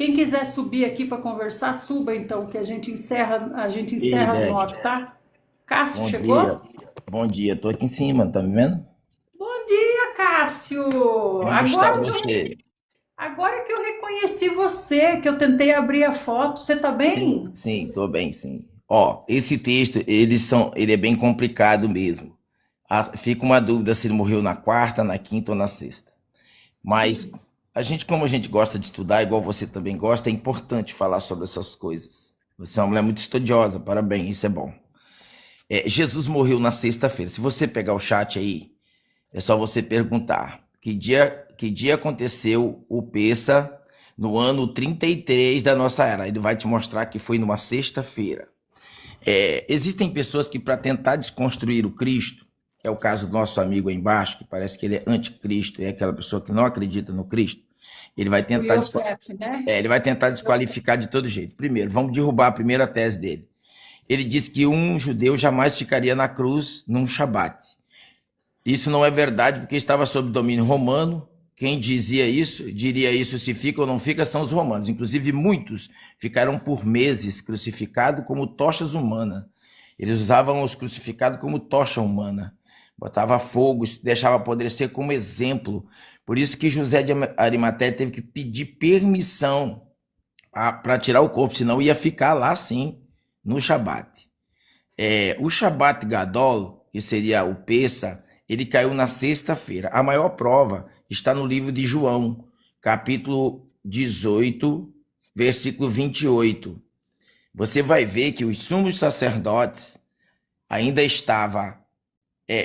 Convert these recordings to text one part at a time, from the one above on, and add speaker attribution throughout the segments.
Speaker 1: Quem quiser subir aqui para conversar, suba então, que a gente encerra às
Speaker 2: Beleza.
Speaker 1: 9, tá? Cássio
Speaker 2: Bom dia.
Speaker 1: chegou?
Speaker 2: Bom dia. Tô aqui em cima, tá me vendo?
Speaker 1: Bom dia, Cássio!
Speaker 2: Como está você?
Speaker 1: Agora que eu reconheci você, que eu tentei abrir a foto, você tá
Speaker 2: Sim,
Speaker 1: bem?
Speaker 2: sim, tô bem, sim. Ó, esse texto, ele é bem complicado mesmo. Fica uma dúvida se ele morreu na quarta, na quinta ou na sexta. Mas
Speaker 1: Sim.
Speaker 2: como a gente gosta de estudar, igual você também gosta, é importante falar sobre essas coisas. Você é uma mulher muito estudiosa, parabéns, isso é bom. Jesus morreu na sexta-feira. Se você pegar o chat aí, é só você perguntar que dia aconteceu o Pessa no ano 33 da nossa era. Ele vai te mostrar que foi numa sexta-feira. Existem pessoas que, para tentar desconstruir o Cristo, é o caso do nosso amigo aí embaixo, que parece que ele é anticristo, é aquela pessoa que não acredita no Cristo, ele vai
Speaker 1: O
Speaker 2: tentar,
Speaker 1: Yosef, né?
Speaker 2: ele vai tentar desqualificar de todo jeito. Primeiro, vamos derrubar a primeira tese dele. Ele diz que um judeu jamais ficaria na cruz num Shabat. Isso não é verdade, porque estava sob domínio romano. Quem diria isso se fica ou não fica, são os romanos. Inclusive, muitos ficaram por meses crucificados como tochas humanas. Eles usavam os crucificados como tocha humana. Botava fogo, deixava apodrecer como exemplo. Por isso que José de Arimateia teve que pedir permissão para tirar o corpo, senão ia ficar lá sim, no Shabat. O Shabat Gadol, que seria o Pessa, ele caiu na sexta-feira. A maior prova está no livro de João, capítulo 18, versículo 28. Você vai ver que os sumos sacerdotes ainda estavam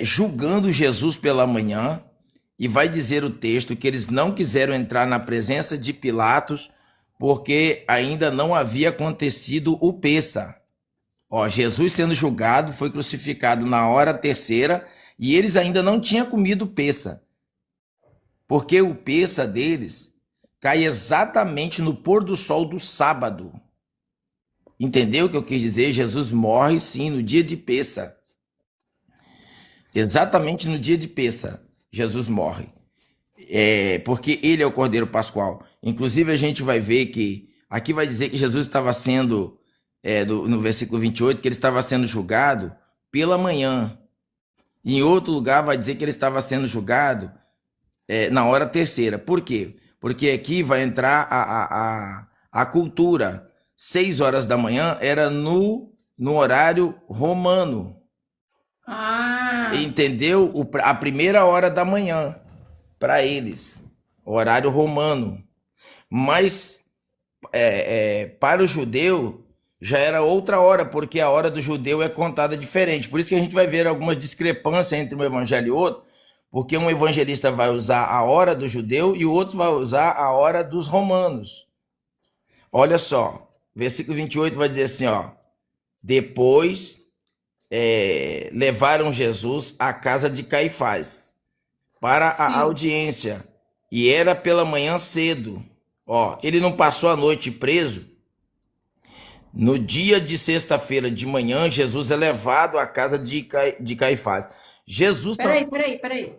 Speaker 2: julgando Jesus pela manhã, e vai dizer o texto que eles não quiseram entrar na presença de Pilatos porque ainda não havia acontecido o Pessa. Ó, Jesus sendo julgado, foi crucificado na hora terceira e eles ainda não tinham comido Pessa, porque o Pessa deles cai exatamente no pôr do sol do sábado. Entendeu o que eu quis dizer? Jesus morre sim no dia de Pessa. Exatamente no dia de Pessa, Jesus morre. Porque ele é o Cordeiro Pascual. Inclusive, a gente vai ver que aqui vai dizer que Jesus estava sendo, no versículo 28, que ele estava sendo julgado pela manhã. Em outro lugar, vai dizer que ele estava sendo julgado na hora terceira. Por quê? Porque aqui vai entrar a cultura. 6 horas da manhã era no horário romano.
Speaker 1: Ah,
Speaker 2: Entendeu? A primeira hora da manhã para eles, horário romano. Mas para o judeu já era outra hora, porque a hora do judeu é contada diferente. Por isso que a gente vai ver algumas discrepâncias entre um evangelho e outro, porque um evangelista vai usar a hora do judeu e o outro vai usar a hora dos romanos. Olha só, versículo 28 vai dizer assim, ó: depois levaram Jesus à casa de Caifás para a
Speaker 1: sim.
Speaker 2: audiência, e era pela manhã cedo. Ó, ele não passou a noite preso. No dia de sexta-feira de manhã, Jesus é levado à casa de Caifás. Jesus não.
Speaker 1: Peraí,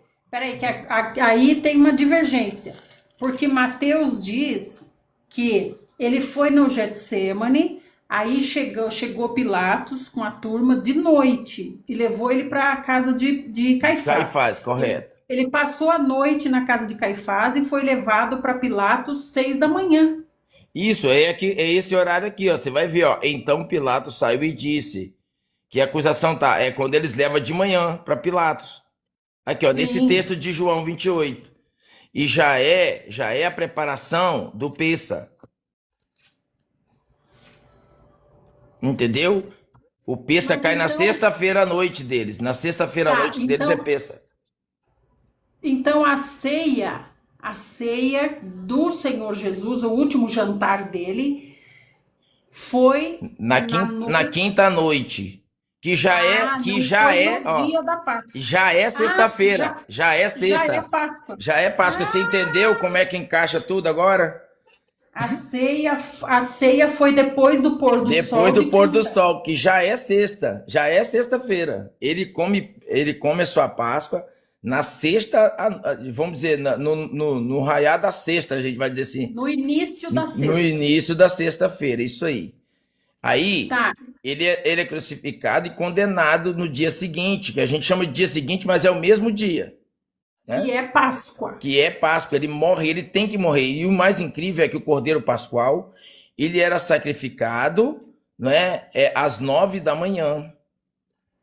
Speaker 1: que aí tem uma divergência. Porque Mateus diz que ele foi no Getsemane, aí chegou Pilatos com a turma de noite e levou ele para a casa de Caifás.
Speaker 2: Caifás, correto.
Speaker 1: Ele passou a noite na casa de Caifás e foi levado para Pilatos 6 da manhã.
Speaker 2: Isso, é esse horário aqui, ó. Você vai ver, ó. Então Pilatos saiu e disse que a acusação tá. É quando eles levam de manhã para Pilatos. Aqui, ó, nesse
Speaker 1: Sim.
Speaker 2: texto de João 28. E já é a preparação do Pessa. Entendeu? O Pessa
Speaker 1: Mas
Speaker 2: cai na
Speaker 1: então,
Speaker 2: sexta-feira à noite deles. Na sexta-feira à
Speaker 1: tá,
Speaker 2: noite deles é
Speaker 1: então,
Speaker 2: Pessa.
Speaker 1: então a ceia do Senhor Jesus, o último jantar dele, foi
Speaker 2: Na
Speaker 1: na
Speaker 2: quinta, na
Speaker 1: noite.
Speaker 2: quinta noite. Que já é,
Speaker 1: Ah,
Speaker 2: que
Speaker 1: não
Speaker 2: já
Speaker 1: foi
Speaker 2: é,
Speaker 1: no
Speaker 2: ó.
Speaker 1: dia da Páscoa.
Speaker 2: Já é
Speaker 1: Ah,
Speaker 2: sexta-feira. Já é
Speaker 1: já é
Speaker 2: sexta.
Speaker 1: Páscoa.
Speaker 2: Já é Páscoa. Você entendeu como é que encaixa tudo agora?
Speaker 1: A ceia foi depois do pôr do
Speaker 2: Depois
Speaker 1: sol
Speaker 2: do
Speaker 1: de
Speaker 2: pôr do
Speaker 1: quinta.
Speaker 2: sol, que já é sexta. Já é sexta-feira. Ele come a sua Páscoa Na sexta, vamos dizer, no raiar da sexta, a gente vai dizer assim,
Speaker 1: No início da
Speaker 2: no
Speaker 1: sexta.
Speaker 2: início da sexta-feira, isso aí. Aí,
Speaker 1: Tá.
Speaker 2: ele é crucificado e condenado no dia seguinte, que a gente chama de dia seguinte, mas é o mesmo dia,
Speaker 1: Que
Speaker 2: né?
Speaker 1: é Páscoa.
Speaker 2: Que é Páscoa. Ele morre, ele tem que morrer. E o mais incrível é que o Cordeiro Pascual, ele era sacrificado, né, às 9 da manhã,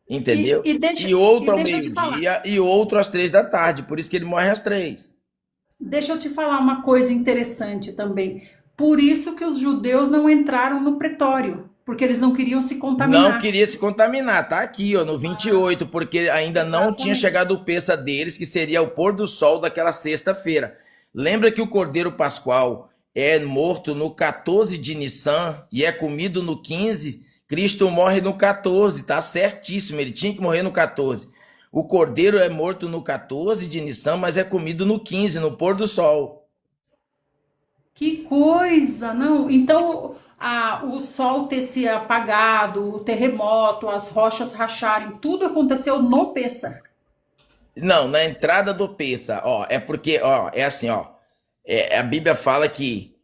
Speaker 2: entendeu?
Speaker 1: E
Speaker 2: E outro ao
Speaker 1: deixa eu te falar.
Speaker 2: meio-dia e outro às 3 da tarde. Por isso que ele morre às 3.
Speaker 1: Deixa eu te falar uma coisa interessante também. Por isso que os judeus não entraram no pretório, porque eles não queriam se
Speaker 2: Não
Speaker 1: contaminar.
Speaker 2: queria se contaminar, tá aqui, ó, no 28, porque ainda não tinha
Speaker 1: Exatamente.
Speaker 2: chegado o peça deles, que seria o pôr do sol daquela sexta-feira. Lembra que o Cordeiro Pascual é morto no 14 de Nissan e é comido no 15? Cristo morre no 14, tá certíssimo, ele tinha que morrer no 14. O Cordeiro é morto no 14 de Nissan, mas é comido no 15, no pôr do sol.
Speaker 1: Que coisa, não? Então, o sol ter se apagado, o terremoto, as rochas racharem, tudo aconteceu no Pêssar.
Speaker 2: Não, na entrada do peça, ó, é porque, ó, é assim, ó, a Bíblia fala que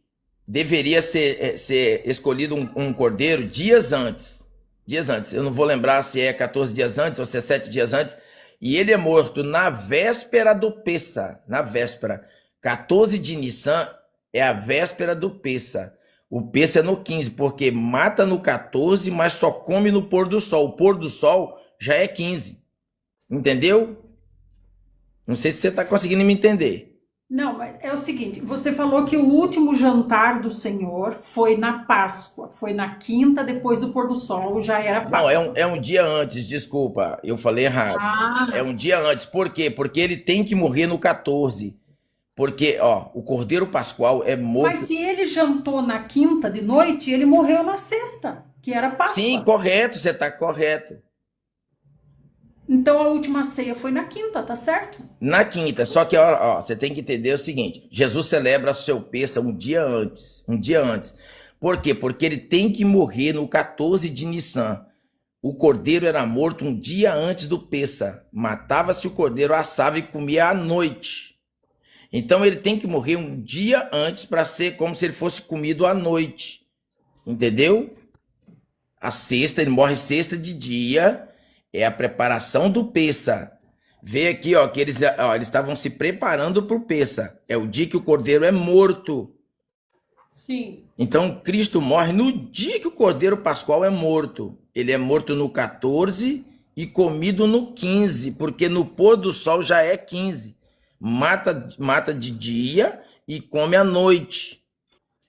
Speaker 2: deveria ser escolhido um cordeiro dias antes. Dias antes. Eu não vou lembrar se é 14 dias antes ou se é 7 dias antes. E ele é morto na véspera do Pessa. Na véspera. 14 de Nissan é a véspera do Pessa. O Pessa é no 15, porque mata no 14, mas só come no pôr do sol. O pôr do sol já é 15. Entendeu? Não sei se você está conseguindo me entender.
Speaker 1: Não, mas é o seguinte, você falou que o último jantar do Senhor foi na Páscoa, foi na quinta depois do pôr do sol, já era
Speaker 2: Não, é
Speaker 1: Páscoa.
Speaker 2: um, é um dia antes, desculpa, eu falei errado. É
Speaker 1: Ah,
Speaker 2: um dia antes. Por quê? Porque ele tem que morrer no 14. Porque, ó, o Cordeiro Pascual é
Speaker 1: mas
Speaker 2: morto.
Speaker 1: se ele jantou na quinta de noite, ele morreu na sexta, que era
Speaker 2: Sim,
Speaker 1: Páscoa.
Speaker 2: correto, você está correto.
Speaker 1: Então a última ceia foi na quinta, tá certo?
Speaker 2: Na quinta, só que, ó, você tem que entender o seguinte: Jesus celebra o seu Pêssego um dia antes. Um dia antes. Por quê? Porque ele tem que morrer no 14 de Nissan. O cordeiro era morto um dia antes do Pêssego. Matava-se o cordeiro, assava e comia à noite. Então ele tem que morrer um dia antes para ser como se ele fosse comido à noite. Entendeu? A sexta, ele morre sexta de dia, é a preparação do Pêssego. Vê aqui, ó, que eles estavam se preparando para o Pêssego. É o dia que o cordeiro é morto.
Speaker 1: Sim.
Speaker 2: Então Cristo morre no dia que o cordeiro pascual é morto. Ele é morto no 14 e comido no 15, porque no pôr do sol já é 15. Mata de dia e come à noite.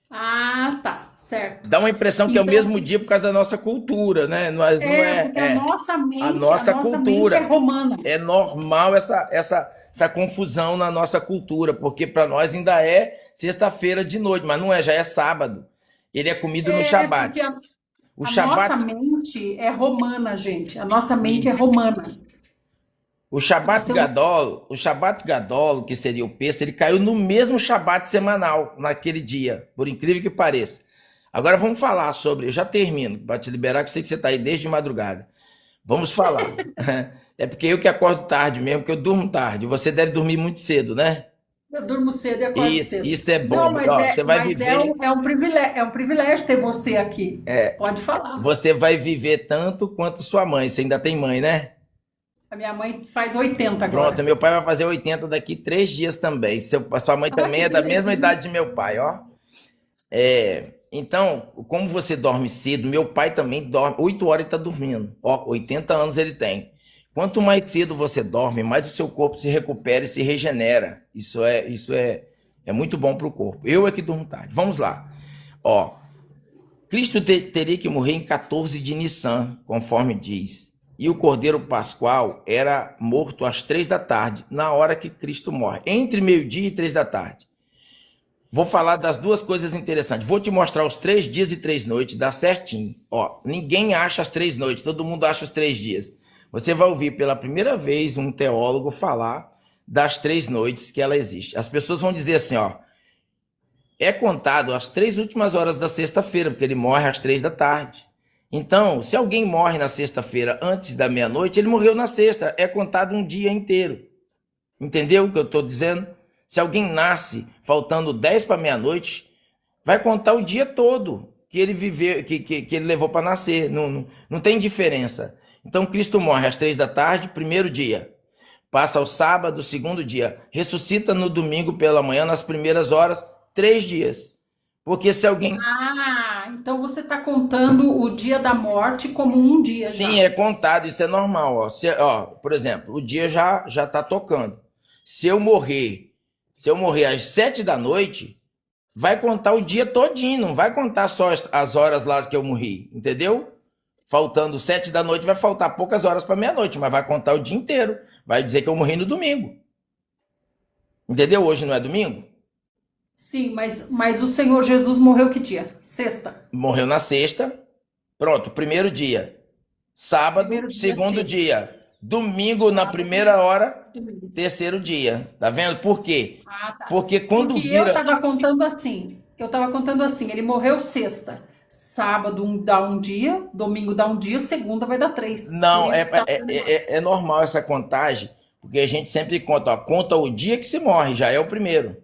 Speaker 1: Ah, tá, certo.
Speaker 2: Dá uma impressão que é o
Speaker 1: Então,
Speaker 2: mesmo dia por causa da nossa cultura, né? Mas não
Speaker 1: porque
Speaker 2: a
Speaker 1: a
Speaker 2: nossa
Speaker 1: nossa mente é
Speaker 2: cultura.
Speaker 1: romana.
Speaker 2: É normal essa confusão na nossa cultura, porque para nós ainda é sexta-feira de noite, mas não é, já é sábado. Ele é comido no
Speaker 1: É porque
Speaker 2: Shabat. O
Speaker 1: a nossa
Speaker 2: Shabat,
Speaker 1: mente é romana, gente. A nossa mente é
Speaker 2: isso.
Speaker 1: romana.
Speaker 2: O Shabat
Speaker 1: Você não.
Speaker 2: Gadol, que seria o Pêssego, ele caiu no mesmo Shabat semanal, naquele dia, por incrível que pareça. Agora vamos falar sobre, eu já termino, para te liberar, que eu sei que você está aí desde madrugada. Vamos falar. É porque eu que acordo tarde mesmo, porque eu durmo tarde. Você deve dormir muito cedo, né?
Speaker 1: Eu durmo cedo e acordo
Speaker 2: E
Speaker 1: cedo.
Speaker 2: isso é bom.
Speaker 1: Não,
Speaker 2: Ó, você vai viver,
Speaker 1: é um privilégio ter você aqui. Pode falar.
Speaker 2: você vai viver tanto quanto sua mãe. Você ainda tem mãe, né?
Speaker 1: A minha mãe faz 80
Speaker 2: Pronto,
Speaker 1: agora.
Speaker 2: meu pai vai fazer 80 daqui 3 dias também. Sua mãe
Speaker 1: Ah,
Speaker 2: também
Speaker 1: que
Speaker 2: é da mesma
Speaker 1: belezinha.
Speaker 2: idade de meu pai, ó. Então, como você dorme cedo, meu pai também dorme. 8 horas ele está dormindo. Ó, 80 anos ele tem. Quanto mais cedo você dorme, mais o seu corpo se recupera e se regenera. Isso é muito bom para o corpo. Eu é que durmo tarde. Vamos lá. Ó, Cristo teria que morrer em 14 de Nissan, conforme diz. E o Cordeiro Pascual era morto às 3 da tarde, na hora que Cristo morre. Entre meio-dia e 3 da tarde. Vou falar das duas coisas interessantes. Vou te mostrar os 3 dias e 3 noites, dá certinho. Ó, ninguém acha as 3 noites, todo mundo acha os 3 dias. Você vai ouvir pela primeira vez um teólogo falar das 3 noites que ela existe. As pessoas vão dizer assim, ó, é contado as 3 últimas horas da sexta-feira, porque ele morre às 3 da tarde. Então, se alguém morre na sexta-feira antes da meia-noite, ele morreu na sexta. É contado um dia inteiro. Entendeu o que eu estou dizendo? Se alguém nasce faltando 10 para meia-noite, vai contar o dia todo que ele viveu, que ele levou para nascer. Não tem diferença. Então Cristo morre às 3 da tarde, primeiro dia. Passa ao sábado, segundo dia. Ressuscita no domingo pela manhã, nas primeiras horas, 3 dias. Porque se alguém...
Speaker 1: Ah, então você está contando o dia da morte como um dia já.
Speaker 2: Sim, é contado, isso é normal. Ó, por exemplo, o dia já está tocando. Se eu morrer às 7 da noite, vai contar o dia todinho, não vai contar só as horas lá que eu morri, entendeu? Faltando 7 da noite, vai faltar poucas horas para meia-noite, mas vai contar o dia inteiro. Vai dizer que eu morri no domingo. Entendeu? Hoje não é domingo?
Speaker 1: Sim, mas o Senhor Jesus morreu que dia? Sexta.
Speaker 2: Morreu na sexta. Pronto, primeiro dia. Sábado,
Speaker 1: Primeiro dia,
Speaker 2: segundo
Speaker 1: sexta.
Speaker 2: dia. Domingo, na primeira hora,
Speaker 1: Domingo.
Speaker 2: terceiro dia. Tá vendo? Por quê?
Speaker 1: Ah, tá.
Speaker 2: Porque quando
Speaker 1: Porque eu
Speaker 2: vira...
Speaker 1: estava contando assim. Ele morreu sexta. Sábado dá um dia, domingo dá um dia, segunda vai dar 3.
Speaker 2: Não,
Speaker 1: Por isso tá...
Speaker 2: é normal essa contagem, porque a gente sempre conta, ó, conta o dia que se morre, já é o primeiro.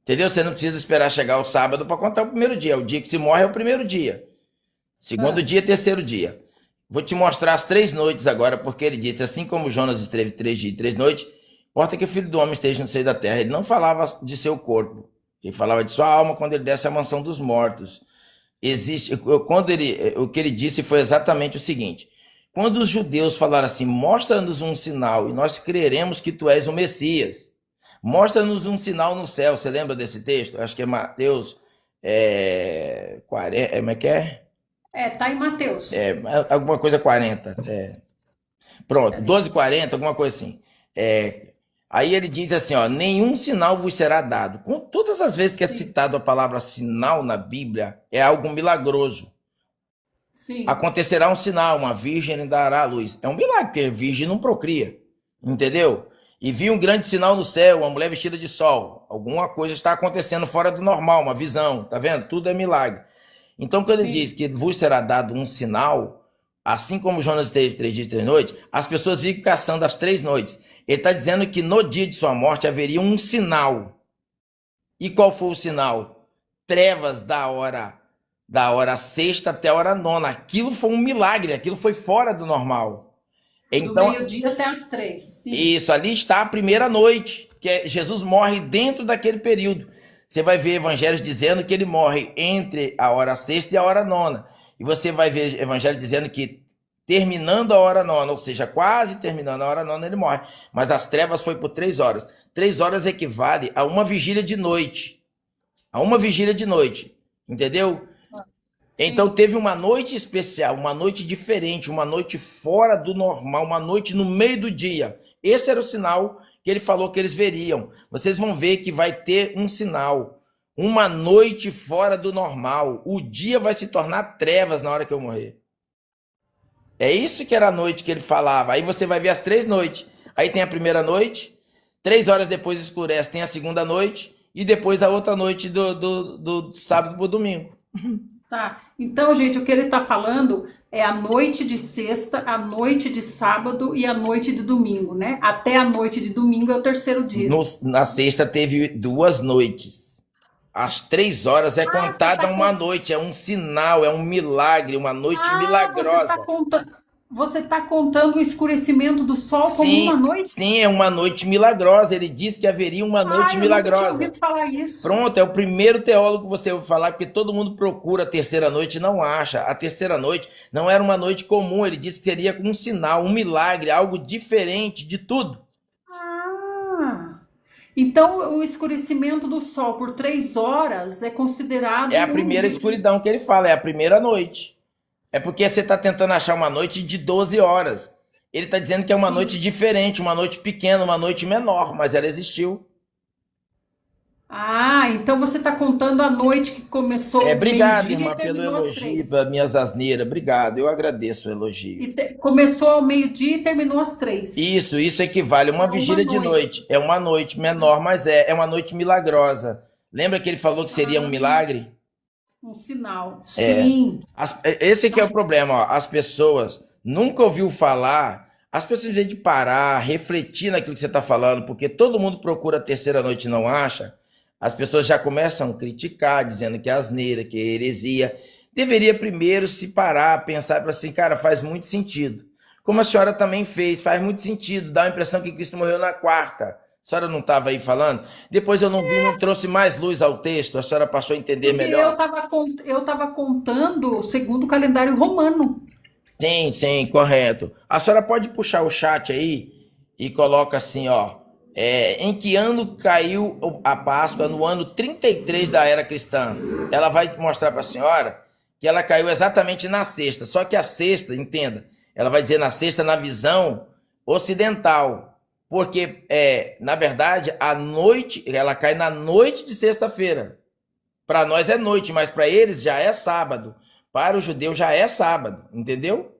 Speaker 2: Entendeu? Você não precisa esperar chegar o sábado para contar o primeiro dia. O dia que se morre é o primeiro dia. Segundo dia, terceiro dia. Vou te mostrar as 3 noites agora, porque ele disse, assim como Jonas esteve 3 dias e 3 noites, importa que o Filho do Homem esteja no seio da terra. Ele não falava de seu corpo, ele falava de sua alma quando ele desce à mansão dos mortos. O que ele disse foi exatamente o seguinte: quando os judeus falaram assim, mostra-nos um sinal e nós creremos que tu és o Messias, mostra-nos um sinal no céu. Você lembra desse texto? Acho que é Mateus 40, como é que é?
Speaker 1: Tá em Mateus.
Speaker 2: Alguma coisa 40. Pronto, 12:40, alguma coisa assim. Aí ele diz assim, ó, nenhum sinal vos será dado. Com todas as vezes que é citado a palavra sinal na Bíblia, é algo milagroso.
Speaker 1: Sim.
Speaker 2: Acontecerá um sinal, uma virgem dará à luz. É um milagre, porque a virgem não procria. Entendeu? E vi um grande sinal no céu, uma mulher vestida de sol. Alguma coisa está acontecendo fora do normal, uma visão. Tá vendo? Tudo é milagre. Então, quando ele diz que vos será dado um sinal, assim como Jonas esteve 3 dias e 3 noites, as pessoas ficam caçando as 3 noites. Ele está dizendo que no dia de sua morte haveria um sinal. E qual foi o sinal? Trevas da hora sexta até a hora nona. Aquilo foi um milagre, aquilo foi fora do normal.
Speaker 1: Então, do meio-dia até as 3. Sim.
Speaker 2: Isso, ali está a primeira noite, que Jesus morre dentro daquele período. Você vai ver evangelhos dizendo que ele morre entre a hora sexta e a hora nona. E você vai ver evangelhos dizendo que terminando a hora nona, ou seja, quase terminando a hora nona, ele morre. Mas as trevas foi por 3 horas. 3 horas equivale a uma vigília de noite. A uma vigília de noite. Entendeu? Então teve uma noite especial, uma noite diferente, uma noite fora do normal, uma noite no meio do dia. Esse era o sinal que ele falou que eles veriam. Vocês vão ver que vai ter um sinal. Uma noite fora do normal. O dia vai se tornar trevas na hora que eu morrer. É isso que era a noite que ele falava. Aí você vai ver as 3 noites. Aí tem a primeira noite, 3 horas depois escurece, tem a segunda noite, e depois a outra noite do sábado para o domingo.
Speaker 1: Tá. Então, gente, o que ele está falando é a noite de sexta, a noite de sábado e a noite de domingo, né? Até a noite de domingo é o terceiro dia.
Speaker 2: Na sexta teve 2 noites. As 3 horas é contada uma noite, é um sinal, é um milagre, uma noite milagrosa.
Speaker 1: Você está contando o escurecimento do sol como uma noite?
Speaker 2: Sim, é uma noite milagrosa. Ele disse que haveria uma noite milagrosa.
Speaker 1: Eu nunca tinha ouvido falar isso.
Speaker 2: Pronto, é o primeiro teólogo que você ouve falar, porque todo mundo procura a terceira noite e não acha. A terceira noite não era uma noite comum. Ele disse que seria um sinal, um milagre, algo diferente de tudo.
Speaker 1: Então o escurecimento do sol por 3 horas é considerado...
Speaker 2: É a primeira escuridão que ele fala, é a primeira noite. É porque você está tentando achar uma noite de 12 horas. Ele está dizendo que é uma noite diferente, uma noite pequena, uma noite menor, mas ela existiu.
Speaker 1: Então você está contando a noite que começou...
Speaker 2: Obrigado, irmã, pelo elogio, pelas minhas asneiras. Obrigado, eu agradeço o elogio.
Speaker 1: Começou ao meio-dia e terminou às 3.
Speaker 2: Isso equivale a uma vigília de noite. É uma noite menor, mas é uma noite milagrosa. Lembra que ele falou que seria um milagre?
Speaker 1: Um sinal. Sim.
Speaker 2: Esse que é o problema, ó. As pessoas nunca ouviu falar As pessoas, em vez de parar, refletir naquilo que você está falando, porque todo mundo procura a terceira noite e não acha, as pessoas já começam a criticar, dizendo que é asneira, que é heresia. Deveria primeiro se parar, pensar para assim, cara, faz muito sentido. Como a senhora também fez, faz muito sentido. Dá a impressão que Cristo morreu na quarta. A senhora não estava aí falando? Depois eu não vi, não trouxe mais luz ao texto, a senhora passou a entender
Speaker 1: Porque eu
Speaker 2: melhor.
Speaker 1: estava contando segundo o calendário romano.
Speaker 2: Sim, correto. A senhora pode puxar o chat aí e coloca assim, ó. Em que ano caiu a Páscoa? No ano 33 da era cristã. Ela vai mostrar para a senhora que ela caiu exatamente na sexta. Só que a sexta, entenda, ela vai dizer na sexta na visão ocidental. Porque, na verdade, a noite, ela cai na noite de sexta-feira. Para nós é noite, mas para eles já é sábado. Para o judeu já é sábado, entendeu?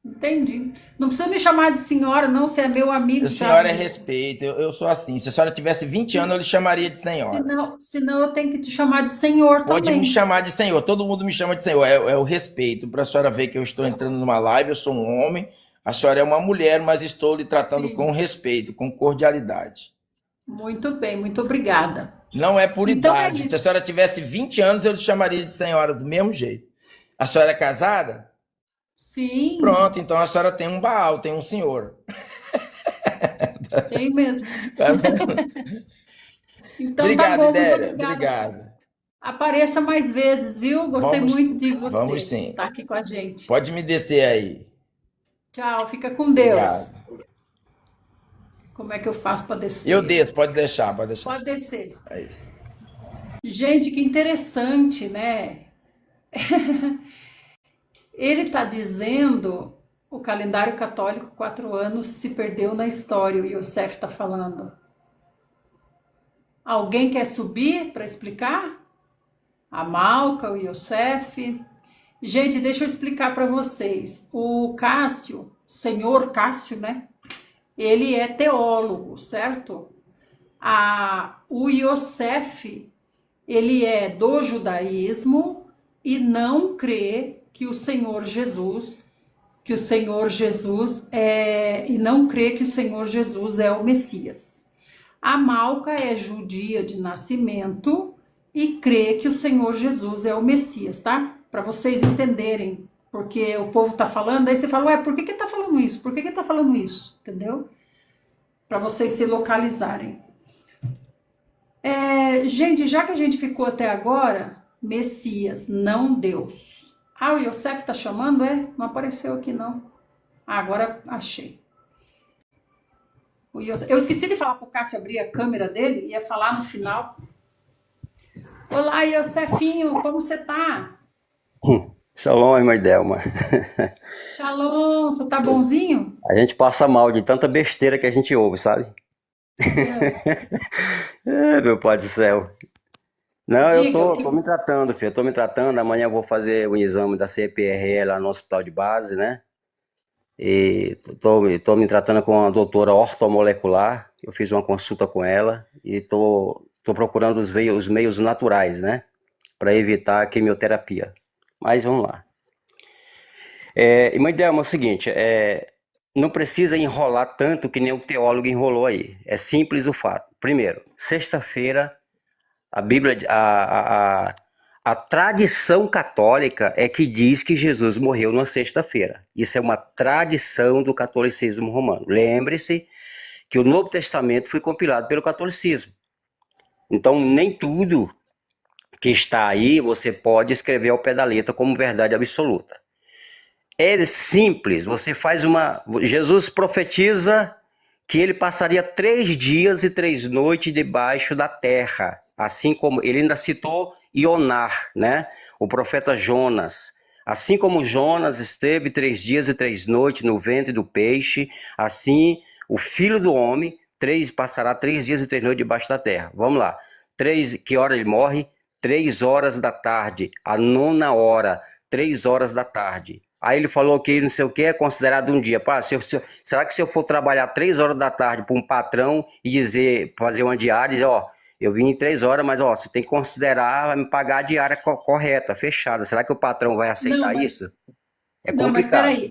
Speaker 1: Entendi. Não precisa me chamar de senhora, não, você é meu amigo
Speaker 2: A
Speaker 1: já.
Speaker 2: senhora é respeito, eu sou assim. Se a senhora tivesse 20 anos, eu lhe chamaria de senhora.
Speaker 1: Senão eu tenho que te chamar de senhor
Speaker 2: Pode me
Speaker 1: também.
Speaker 2: chamar de senhor, todo mundo me chama de senhor. É o respeito, para a senhora ver que eu estou entrando numa live, eu sou um homem, a senhora é uma mulher, mas estou lhe tratando
Speaker 1: Sim.
Speaker 2: com respeito, com cordialidade.
Speaker 1: Muito bem, muito obrigada.
Speaker 2: Não é por
Speaker 1: Então é
Speaker 2: idade. Se
Speaker 1: isso.
Speaker 2: a senhora tivesse 20 anos, eu lhe chamaria de senhora do mesmo jeito. A senhora é casada?
Speaker 1: Sim,
Speaker 2: Pronto, então a senhora tem um Baal, tem um senhor.
Speaker 1: tem mesmo.
Speaker 2: Tá vendo?
Speaker 1: Então tá
Speaker 2: Obrigado,
Speaker 1: bom, muito
Speaker 2: Idélia.
Speaker 1: obrigada.
Speaker 2: Obrigado.
Speaker 1: Apareça mais vezes, viu? Gostei muito de
Speaker 2: Vamos
Speaker 1: você
Speaker 2: sim.
Speaker 1: estar aqui com a gente.
Speaker 2: Pode me descer aí.
Speaker 1: Tchau, fica com Deus.
Speaker 2: Obrigado.
Speaker 1: Como é que eu faço para descer?
Speaker 2: Eu desço, pode deixar, pode deixar.
Speaker 1: Pode descer.
Speaker 2: É isso.
Speaker 1: Gente, que interessante, né? Ele está dizendo, o calendário católico, 4 anos, se perdeu na história, o Yosef está falando. Alguém quer subir para explicar? A Malca, o Yosef. Gente, deixa eu explicar para vocês. O Cássio, senhor Cássio, né? Ele é teólogo, certo? O Yosef, ele é do judaísmo e não crê que o Senhor Jesus, e não crê que o Senhor Jesus é o Messias. A Malca é judia de nascimento e crê que o Senhor Jesus é o Messias, tá? Para vocês entenderem, porque o povo tá falando, aí você fala, ué, por que tá falando isso? Por que tá falando isso? Entendeu? Para vocês se localizarem. Gente, já que a gente ficou até agora, Messias, não Deus. O Yosef tá chamando, Não apareceu aqui, não. Agora achei. Eu esqueci de falar pro Cássio abrir a câmera dele, ia falar no final. Olá, Yosefinho, como você tá?
Speaker 3: Shalom, irmã Delma.
Speaker 1: Shalom, você tá bonzinho?
Speaker 3: A gente passa mal de tanta besteira que a gente ouve, sabe? Meu pai do céu. Não, eu
Speaker 1: Diga,
Speaker 3: tô me tratando, filho. Eu tô me tratando. Amanhã eu vou fazer um exame da CPRE lá no hospital de base, né? E tô me tratando com a doutora ortomolecular. Eu fiz uma consulta com ela e tô procurando os meios naturais, né? Para evitar a quimioterapia. Mas vamos lá. Irmã Delma, é o seguinte, não precisa enrolar tanto que nem o teólogo enrolou aí. É simples o fato. Primeiro, sexta-feira, a Bíblia, a tradição católica é que diz que Jesus morreu na sexta-feira. Isso é uma tradição do catolicismo romano. Lembre-se que o Novo Testamento foi compilado pelo catolicismo. Então, nem tudo que está aí você pode escrever ao pé da letra como verdade absoluta. É simples, você faz Jesus profetiza que ele passaria 3 dias e 3 noites debaixo da terra, assim como ele ainda citou Ionar, né? O profeta Jonas. Assim como Jonas esteve 3 dias e 3 noites no ventre do peixe, assim o Filho do Homem passará 3 dias e 3 noites debaixo da terra. Vamos lá. Que hora ele morre? 3 horas da tarde, a 9ª hora, 3 horas da tarde. Aí ele falou que não sei o que é considerado um dia. Pá, será que se eu for trabalhar 3 horas da tarde para um patrão e fazer uma diária, dizer, eu vim em 3 horas, mas você tem que considerar, vai me pagar a diária correta, fechada. Será que o patrão vai aceitar isso? É
Speaker 1: Não, mas
Speaker 3: complicado.
Speaker 1: peraí,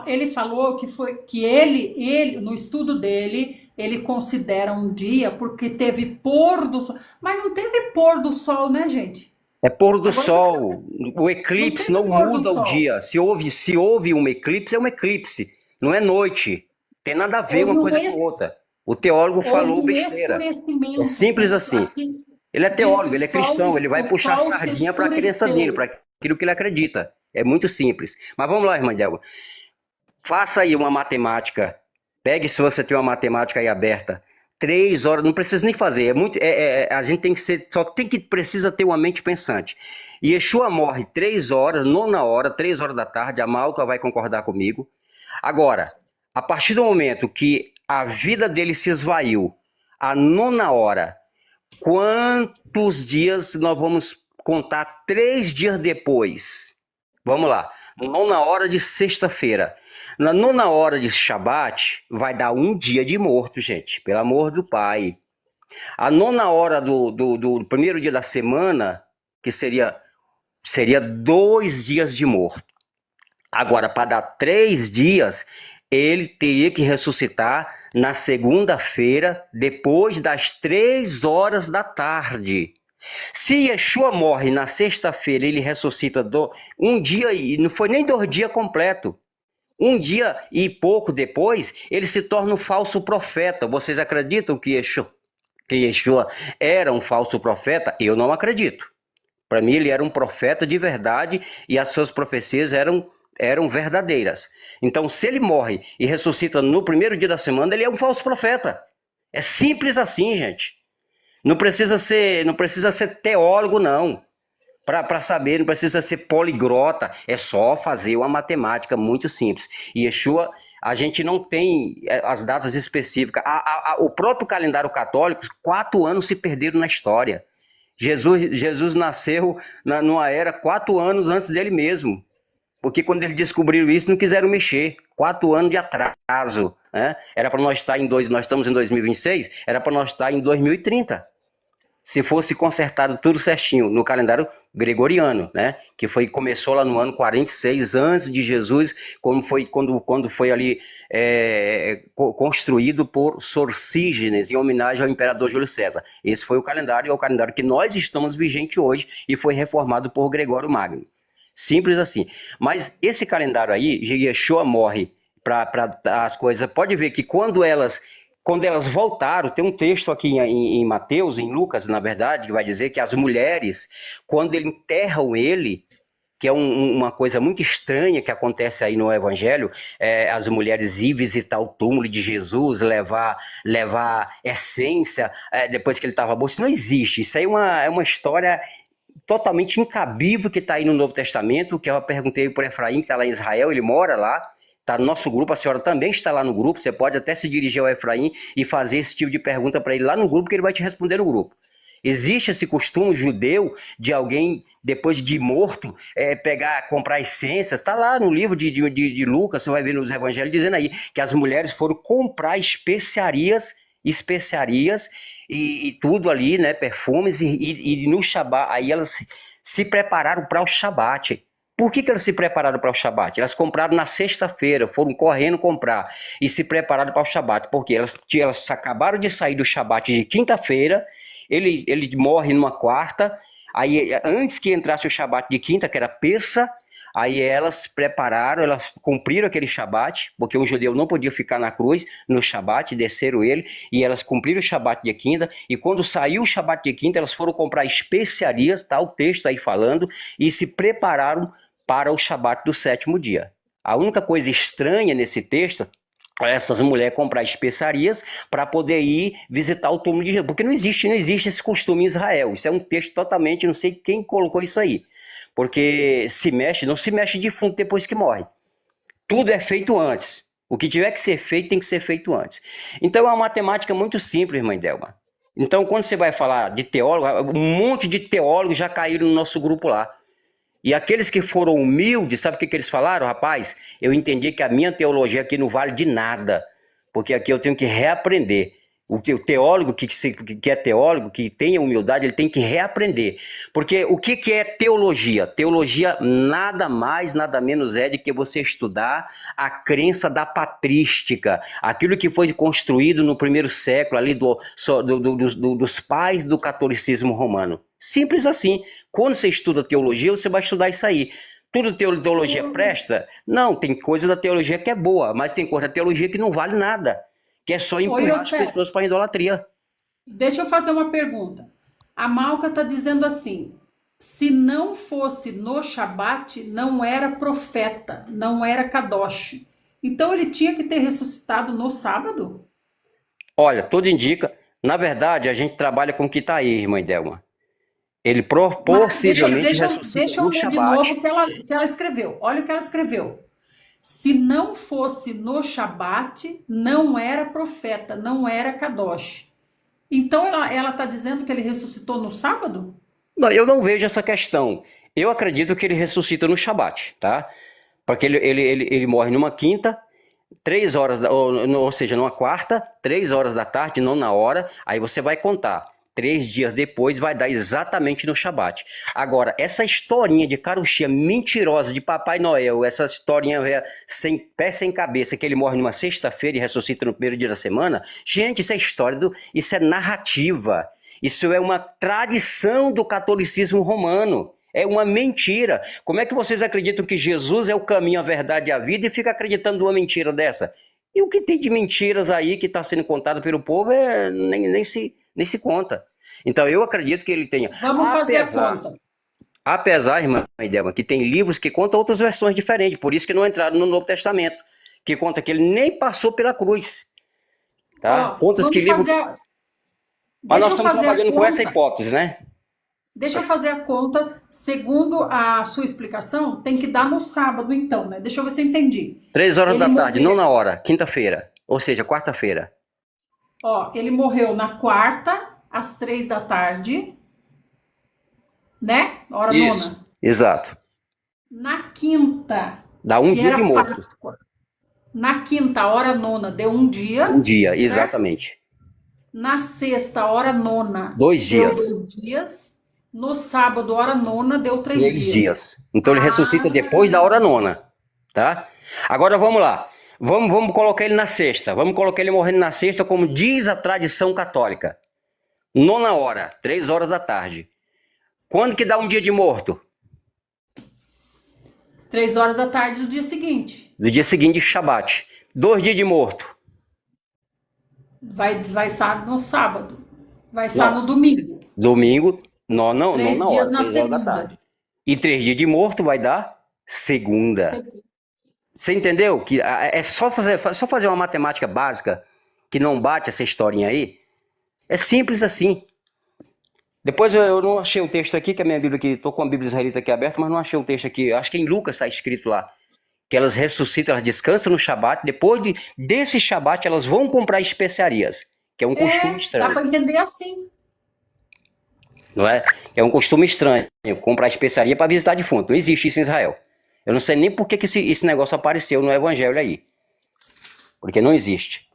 Speaker 1: ele falou que foi que ele, no estudo dele, ele considera um dia porque teve pôr do sol. Mas não teve pôr do sol, né, gente?
Speaker 3: É pôr do
Speaker 1: Agora que eu tô
Speaker 3: sol. O
Speaker 1: Não
Speaker 3: eclipse
Speaker 1: teve
Speaker 3: não
Speaker 1: pôr do
Speaker 3: muda o
Speaker 1: sol.
Speaker 3: dia. Se houve um eclipse, é um eclipse. Não é noite. Tem nada a ver uma
Speaker 1: Houve um,
Speaker 3: coisa com outra. O teólogo
Speaker 1: houve
Speaker 3: falou
Speaker 1: um
Speaker 3: besteira. É
Speaker 1: escurecimento.
Speaker 3: simples assim.
Speaker 1: Aqui
Speaker 3: Ele é
Speaker 1: diz que
Speaker 3: teólogo, ele é cristão, ele vai
Speaker 1: o
Speaker 3: puxar a
Speaker 1: sol se
Speaker 3: sardinha para a crença dele,
Speaker 1: escureceu.
Speaker 3: para aquilo que ele acredita. É muito simples. Mas vamos lá, irmã Delba. Faça aí uma matemática. Pegue se você tem uma matemática aí aberta. 3 horas, não precisa nem fazer. A gente tem que ser, só precisa ter uma mente pensante. E Yeshua morre 3 horas, 9 horas, 3 horas da tarde. A Malca vai concordar comigo. Agora, a partir do momento que a vida dele se esvaiu, a 9 hora, quantos dias nós vamos contar 3 dias depois? Vamos lá. 9 hora de sexta-feira. Na 9 hora de Shabat, vai dar um dia de morto, gente. Pelo amor do Pai. A 9 hora do primeiro dia da semana, que seria 2 dias de morto. Agora, para dar 3 dias, ele teria que ressuscitar na segunda-feira, depois das 3 horas da tarde. Se Yeshua morre na sexta-feira, ele ressuscita um dia, e não foi nem 2 dias completo. Um dia e pouco depois, ele se torna um falso profeta. Vocês acreditam que Yeshua era um falso profeta? Eu não acredito. Para mim, ele era um profeta de verdade e as suas profecias eram verdadeiras. Então, se ele morre e ressuscita no primeiro dia da semana, ele é um falso profeta. É simples assim, gente. Não precisa ser teólogo, não. Para saber, não precisa ser poliglota, é só fazer uma matemática muito simples. E Yeshua, a gente não tem as datas específicas. O próprio calendário católico, 4 anos se perderam na história. Jesus nasceu numa era 4 anos antes dele mesmo. Porque quando eles descobriram isso, não quiseram mexer. 4 anos de atraso. Né? Era para nós estar nós estamos em 2026, era para nós estar em 2030. Se fosse consertado tudo certinho no calendário gregoriano, né? Que começou lá no ano 46 antes de Jesus, quando foi ali construído por Sorcígenes, em homenagem ao imperador Júlio César. Esse foi o calendário, é o calendário que nós estamos vigente hoje e foi reformado por Gregório Magno. Simples assim. Mas esse calendário aí, Yeshua morre para as coisas. Pode ver que quando elas voltaram, tem um texto aqui em Mateus, em Lucas, na verdade, que vai dizer que as mulheres, quando enterram ele, que é uma coisa muito estranha que acontece aí no Evangelho, as mulheres ir visitar o túmulo de Jesus, levar essência, depois que ele estava morto. Isso não existe, isso aí é uma história totalmente incabível que está aí no Novo Testamento, que eu perguntei por Efraim, que está lá em Israel, ele mora lá, está no nosso grupo, a senhora também está lá no grupo, você pode até se dirigir ao Efraim e fazer esse tipo de pergunta para ele lá no grupo, que ele vai te responder no grupo. Existe esse costume judeu de alguém, depois de morto, comprar essências? Está lá no livro de Lucas, você vai ver nos evangelhos, dizendo aí que as mulheres foram comprar especiarias e tudo ali, né, perfumes, e no Shabat, aí elas se prepararam para o Shabat. Por que elas se prepararam para o Shabat? Elas compraram na sexta-feira, foram correndo comprar e se prepararam para o Shabat, porque elas acabaram de sair do Shabat de quinta-feira, ele morre numa quarta, aí antes que entrasse o Shabat de quinta, que era Persa, aí elas prepararam, elas cumpriram aquele Shabat, porque um judeu não podia ficar na cruz no Shabat, desceram ele, e elas cumpriram o Shabat de quinta, e quando saiu o Shabat de quinta, elas foram comprar especiarias, tá o texto aí falando, e se prepararam para o Shabat do 7º dia. A única coisa estranha nesse texto é essas mulheres comprar especiarias para poder ir visitar o túmulo de Jesus, porque não existe esse costume em Israel. Isso é um texto totalmente, não sei quem colocou isso aí, porque não se mexe defunto depois que morre. Tudo é feito antes. O que tiver que ser feito, tem que ser feito antes. Então é uma matemática muito simples, mãe Delma. Então, quando você vai falar de teólogo, um monte de teólogos já caíram no nosso grupo lá. E aqueles que foram humildes, sabe o que eles falaram? Rapaz, eu entendi que a minha teologia aqui não vale de nada, porque aqui eu tenho que reaprender. O teólogo que é teólogo, que tem humildade, ele tem que reaprender. Porque o que é teologia? Teologia nada mais, nada menos é de que você estudar a crença da patrística, aquilo que foi construído no primeiro século, ali dos pais do catolicismo romano. Simples assim. Quando você estuda teologia, você vai estudar isso aí. Tudo teologia presta? Não, tem coisa da teologia que é boa, mas tem coisa da teologia que não vale nada, que é só empurrar as pessoas para a idolatria.
Speaker 1: Deixa eu fazer uma pergunta. A Malca está dizendo assim, se não fosse no Shabat, não era profeta, não era Kadosh. Então ele tinha que ter ressuscitado no sábado?
Speaker 3: Olha, tudo indica. Na verdade, a gente trabalha com o que está aí, irmã Delma. Ele possivelmente ressuscita
Speaker 1: deixa eu
Speaker 3: no
Speaker 1: ler de
Speaker 3: Shabat.
Speaker 1: novo o que ela escreveu. Olha o que ela escreveu. Se não fosse no Shabat, não era profeta, não era Kadosh. Então ela está dizendo que ele ressuscitou no sábado?
Speaker 3: Não, eu não vejo essa questão. Eu acredito que ele ressuscita no Shabat, tá? Porque ele morre numa quinta, 3 horas, ou seja, numa quarta, 3 horas da tarde, não na hora, aí você vai contar. 3 dias depois vai dar exatamente no Shabat. Agora, essa historinha de carochinha mentirosa de Papai Noel, essa historinha sem pé sem cabeça, que ele morre numa sexta-feira e ressuscita no primeiro dia da semana, gente, isso é história, isso é narrativa. Isso é uma tradição do catolicismo romano. É uma mentira. Como é que vocês acreditam que Jesus é o caminho, a verdade e a vida e fica acreditando numa mentira dessa? E o que tem de mentiras aí que está sendo contado pelo povo nem se conta. Então eu acredito que ele tenha.
Speaker 1: Vamos fazer a conta.
Speaker 3: Apesar, irmã Idelma, que tem livros que contam outras versões diferentes, por isso que não entraram no Novo Testamento, que conta que ele nem passou pela cruz. Tá? Contas que livro. Mas nós estamos trabalhando com essa hipótese, né?
Speaker 1: Deixa eu fazer a conta. Segundo a sua explicação, tem que dar no sábado, então, né? Deixa eu ver se eu entendi.
Speaker 3: 3 horas da tarde, não na hora, quinta-feira. Ou seja, quarta-feira.
Speaker 1: Ó, ele morreu na quarta, às 3 da tarde, né? Hora
Speaker 3: Isso,
Speaker 1: nona.
Speaker 3: Exato.
Speaker 1: Na quinta.
Speaker 3: Dá um dia de morto.
Speaker 1: Páscoa. Na quinta, hora nona, deu um dia.
Speaker 3: Um dia,
Speaker 1: certo?
Speaker 3: Exatamente.
Speaker 1: Na sexta, hora nona,
Speaker 3: 2 dias.
Speaker 1: Deu 2 dias. No sábado, hora nona, deu 3
Speaker 3: 3 dias. Então ele ressuscita depois da hora nona, tá? Agora vamos lá. Vamos colocar ele na sexta. Vamos colocar ele morrendo na sexta, como diz a tradição católica. 9h, 3 horas da tarde. Quando que dá um dia de morto?
Speaker 1: 3 horas da tarde do dia seguinte.
Speaker 3: Do dia seguinte, Shabat. 2 dias de morto.
Speaker 1: Vai estar no sábado. Vai estar no domingo.
Speaker 3: Domingo, não na
Speaker 1: 3
Speaker 3: hora,
Speaker 1: dias na
Speaker 3: 3 horas da
Speaker 1: segunda.
Speaker 3: tarde. E 3 dias de morto vai dar segunda. Você entendeu? Que é só fazer uma matemática básica que não bate essa historinha aí. É simples assim. Depois eu não achei o texto aqui, que a minha Bíblia aqui, estou com a Bíblia israelita aqui aberta, mas não achei o texto aqui. Acho que em Lucas está escrito lá. Que elas ressuscitam, elas descansam no Shabat. Depois desse Shabat, elas vão comprar especiarias. Que é um costume estranho.
Speaker 1: Dá para entender assim.
Speaker 3: Não é? É um costume estranho. Comprar especiaria para visitar defunto. Não existe isso em Israel. Eu não sei nem por que esse negócio apareceu no Evangelho aí. Porque não existe.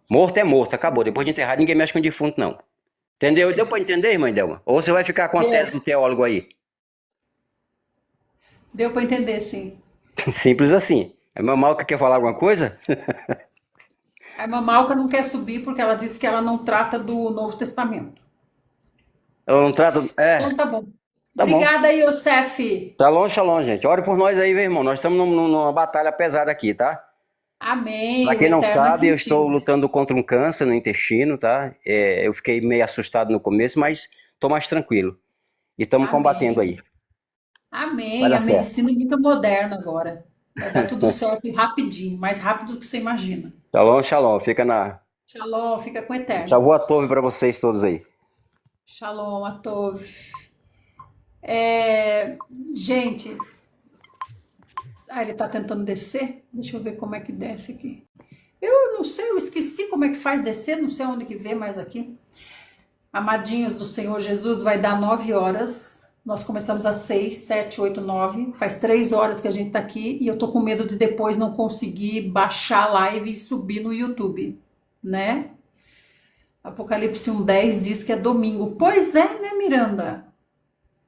Speaker 3: Morto é morto, acabou. Depois de enterrado, ninguém mexe com defunto, não. Entendeu? Deu para entender, irmã Delma? Ou você vai ficar com a tese do teólogo aí?
Speaker 1: Deu para entender, sim.
Speaker 3: Simples assim. A irmã Malca quer falar alguma coisa?
Speaker 1: A irmã Malca não quer subir porque ela disse que ela não trata do Novo Testamento.
Speaker 3: Ela não trata...
Speaker 1: Então tá bom.
Speaker 3: Tá
Speaker 1: Obrigada, Yosef.
Speaker 3: Shalom, gente. Ore por nós aí, meu irmão. Nós estamos numa batalha pesada aqui, tá?
Speaker 1: Amém.
Speaker 3: Pra quem não sabe, eu
Speaker 1: contigo.
Speaker 3: estou lutando contra um câncer no intestino, tá? Eu fiquei meio assustado no começo, mas tô mais tranquilo. E estamos combatendo aí.
Speaker 1: Amém.
Speaker 3: Vai dar
Speaker 1: A
Speaker 3: certo.
Speaker 1: medicina é muito moderna agora. Vai dar tudo certo e rapidinho. Mais rápido do que você imagina.
Speaker 3: Shalom. Fica na...
Speaker 1: Shalom. Fica com o Eterno.
Speaker 3: Shavua Tov para vocês todos aí.
Speaker 1: Shalom, Atov. Gente, ele tá tentando descer? Deixa eu ver como é que desce aqui. Eu não sei, eu esqueci como é que faz descer, não sei onde que vê mais aqui. Amadinhos do Senhor Jesus, vai dar 9 horas. Nós começamos às 6, 7, 8, 9. Faz 3 horas que a gente tá aqui e eu tô com medo de depois não conseguir baixar a live e subir no YouTube, né? Apocalipse 1:10 diz que é domingo. Pois é, né, Miranda?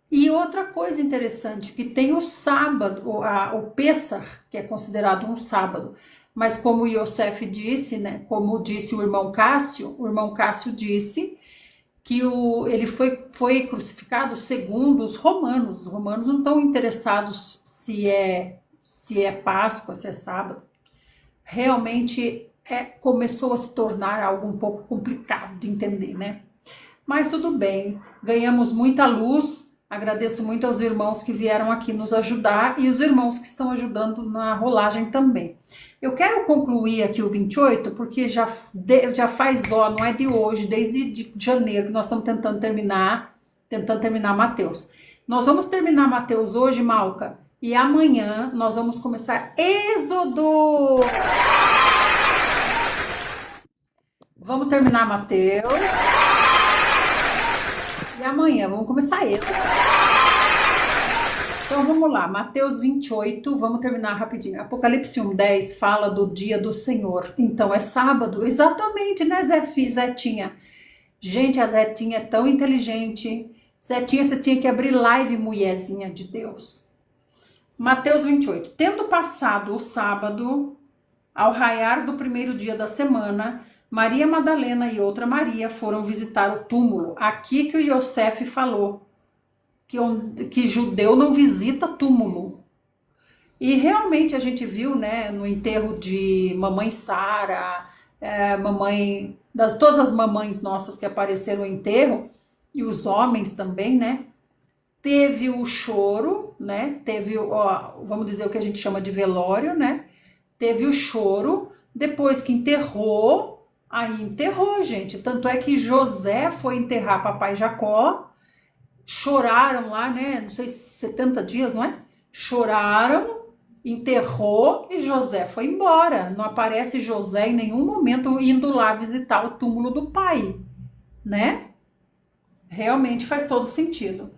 Speaker 1: E outra coisa interessante, que tem o sábado, o Pêssar, que é considerado um sábado. Mas como o Yosef disse, né, como disse o irmão Cássio disse que ele foi crucificado segundo os romanos. Os romanos não estão interessados se é Páscoa, se é sábado. Realmente começou a se tornar algo um pouco complicado de entender, né? Mas tudo bem, ganhamos muita luz. Agradeço muito aos irmãos que vieram aqui nos ajudar e os irmãos que estão ajudando na rolagem também. Eu quero concluir aqui o 28, porque já faz, não é de hoje, desde de janeiro que nós estamos tentando terminar Mateus. Nós vamos terminar Mateus hoje, Malca, e amanhã nós vamos começar Êxodo. Vamos terminar Mateus. E amanhã vamos começar Êxodo. Então vamos lá, Mateus 28, vamos terminar rapidinho. Apocalipse 1:10 fala do dia do Senhor. Então é sábado, exatamente, né, Zetinha? Gente, a Zetinha é tão inteligente. Zetinha, você tinha que abrir live, mulherzinha de Deus. Mateus 28. Tendo passado o sábado, ao raiar do primeiro dia da semana, Maria Madalena e outra Maria foram visitar o túmulo. Aqui que o Yosef falou que judeu não visita túmulo. E realmente a gente viu, né, no enterro de mamãe Sara, todas as mamães nossas que apareceram no enterro, e os homens também, né, teve o choro, né, vamos dizer o que a gente chama de velório, né, teve o choro, depois que enterrou, aí enterrou, gente. Tanto é que José foi enterrar papai Jacó, choraram lá, né, não sei, 70 dias, não é? Choraram, enterrou e José foi embora. Não aparece José em nenhum momento indo lá visitar o túmulo do pai, né? Realmente faz todo sentido.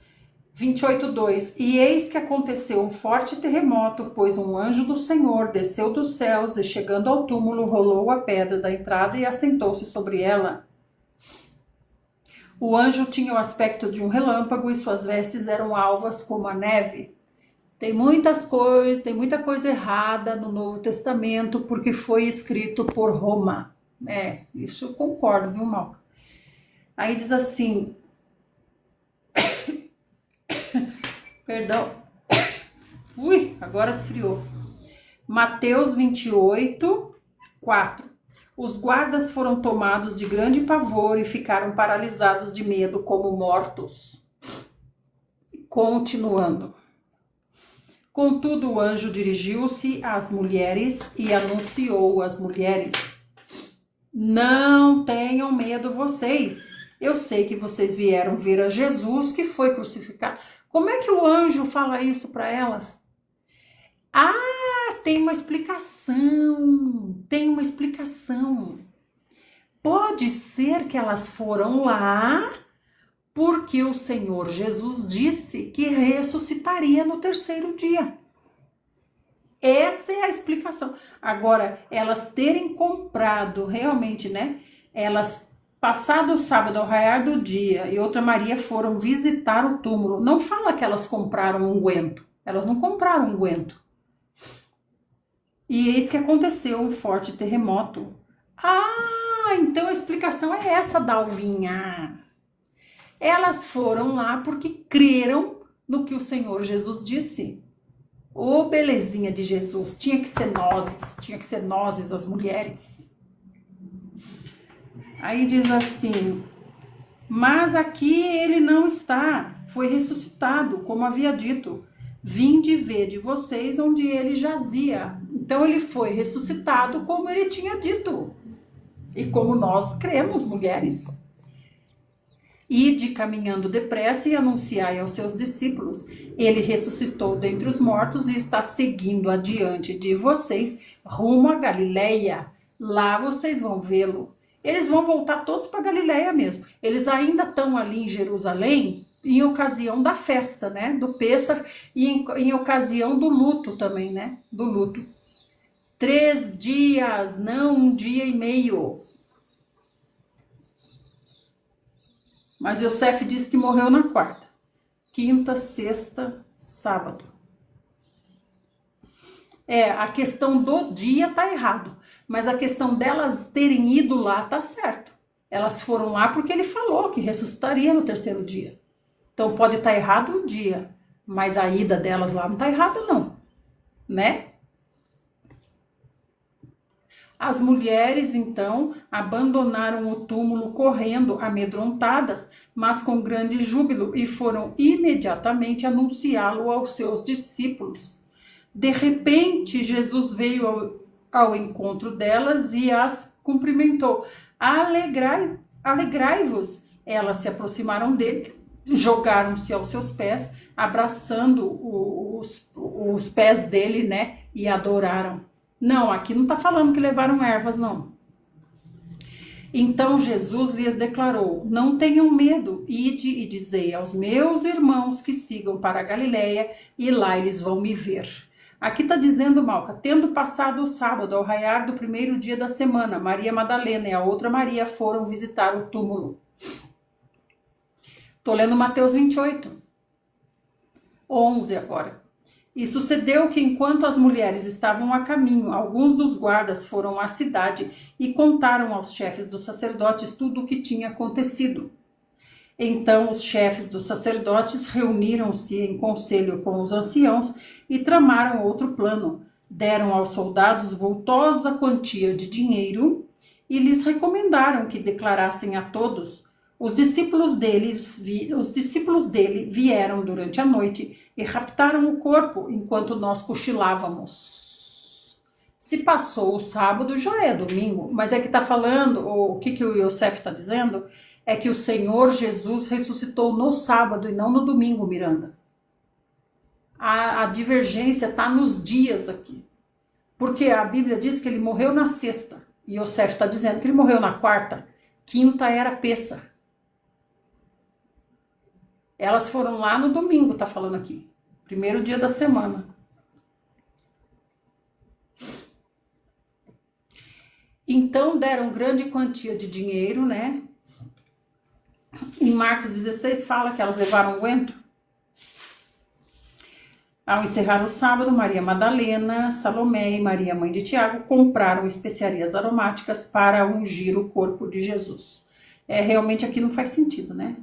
Speaker 1: 28:2. E eis que aconteceu um forte terremoto, pois um anjo do Senhor desceu dos céus e, chegando ao túmulo, rolou a pedra da entrada e assentou-se sobre ela. O anjo tinha o aspecto de um relâmpago e suas vestes eram alvas como a neve. Tem muita coisa errada no Novo Testamento porque foi escrito por Roma. Isso eu concordo, viu, Malca? Aí diz assim... Perdão. Ui, agora esfriou. Mateus 28, 4. Os guardas foram tomados de grande pavor e ficaram paralisados de medo como mortos. Continuando. Contudo, o anjo dirigiu-se às mulheres e anunciou às mulheres: não tenham medo vocês. Eu sei que vocês vieram ver a Jesus que foi crucificado. Como é que o anjo fala isso para elas? Tem uma explicação. Pode ser que elas foram lá porque o Senhor Jesus disse que ressuscitaria no terceiro dia. Essa é a explicação. Agora, elas terem comprado realmente, né? Elas, passado o sábado ao raiar do dia, e outra Maria foram visitar o túmulo. Não fala que elas compraram unguento. Elas não compraram unguento. E eis que aconteceu um forte terremoto. Então a explicação é essa, Dalvinha. Elas foram lá porque creram no que o Senhor Jesus disse. Ô, belezinha de Jesus, tinha que ser nós as mulheres. Aí diz assim: mas aqui ele não está, foi ressuscitado, como havia dito. Vinde ver de vocês onde ele jazia. Então ele foi ressuscitado como ele tinha dito. E como nós cremos, mulheres. Ide caminhando depressa e anunciai aos seus discípulos: ele ressuscitou dentre os mortos e está seguindo adiante de vocês rumo a Galileia. Lá vocês vão vê-lo. Eles vão voltar todos para Galileia mesmo. Eles ainda estão ali em Jerusalém em ocasião da festa, né? Do Pêssar e em ocasião do luto também, né? Do luto. 3 dias, não 1 dia e meio. Mas Yosef disse que morreu na quarta. Quinta, sexta, sábado. A questão do dia tá errado, mas a questão delas terem ido lá tá certo. Elas foram lá porque ele falou que ressuscitaria no terceiro dia. Então pode estar errado o dia, mas a ida delas lá não tá errada não, né? As mulheres, então, abandonaram o túmulo correndo, amedrontadas, mas com grande júbilo, e foram imediatamente anunciá-lo aos seus discípulos. De repente, Jesus veio ao encontro delas e as cumprimentou. Alegrai-vos. Elas se aproximaram dele, jogaram-se aos seus pés, abraçando os pés dele, né? E adoraram. Não, aqui não está falando que levaram ervas, não. Então Jesus lhes declarou: não tenham medo, ide e dizei aos meus irmãos que sigam para a Galileia, e lá eles vão me ver. Aqui está dizendo, Malca, tendo passado o sábado, ao raiar do primeiro dia da semana, Maria Madalena e a outra Maria foram visitar o túmulo. Estou lendo Mateus 28, 11 agora. E sucedeu que, enquanto as mulheres estavam a caminho, alguns dos guardas foram à cidade e contaram aos chefes dos sacerdotes tudo o que tinha acontecido. Então os chefes dos sacerdotes reuniram-se em conselho com os anciãos e tramaram outro plano. Deram aos soldados vultosa quantia de dinheiro e lhes recomendaram que declarassem a todos: os discípulos dele vieram durante a noite e raptaram o corpo enquanto nós cochilávamos. Se passou o sábado, já é domingo, mas é que está falando, o que o Yosef está dizendo, é que o Senhor Jesus ressuscitou no sábado e não no domingo, Miranda. A divergência está nos dias aqui. Porque a Bíblia diz que ele morreu na sexta. E Yosef está dizendo que ele morreu na quarta. Quinta era Pêssar. Elas foram lá no domingo, tá falando aqui. Primeiro dia da semana. Então deram grande quantia de dinheiro, né? Em Marcos 16 fala que elas levaram unguento. Ao encerrar o sábado, Maria Madalena, Salomé e Maria, mãe de Tiago, compraram especiarias aromáticas para ungir o corpo de Jesus. Realmente aqui não faz sentido, né?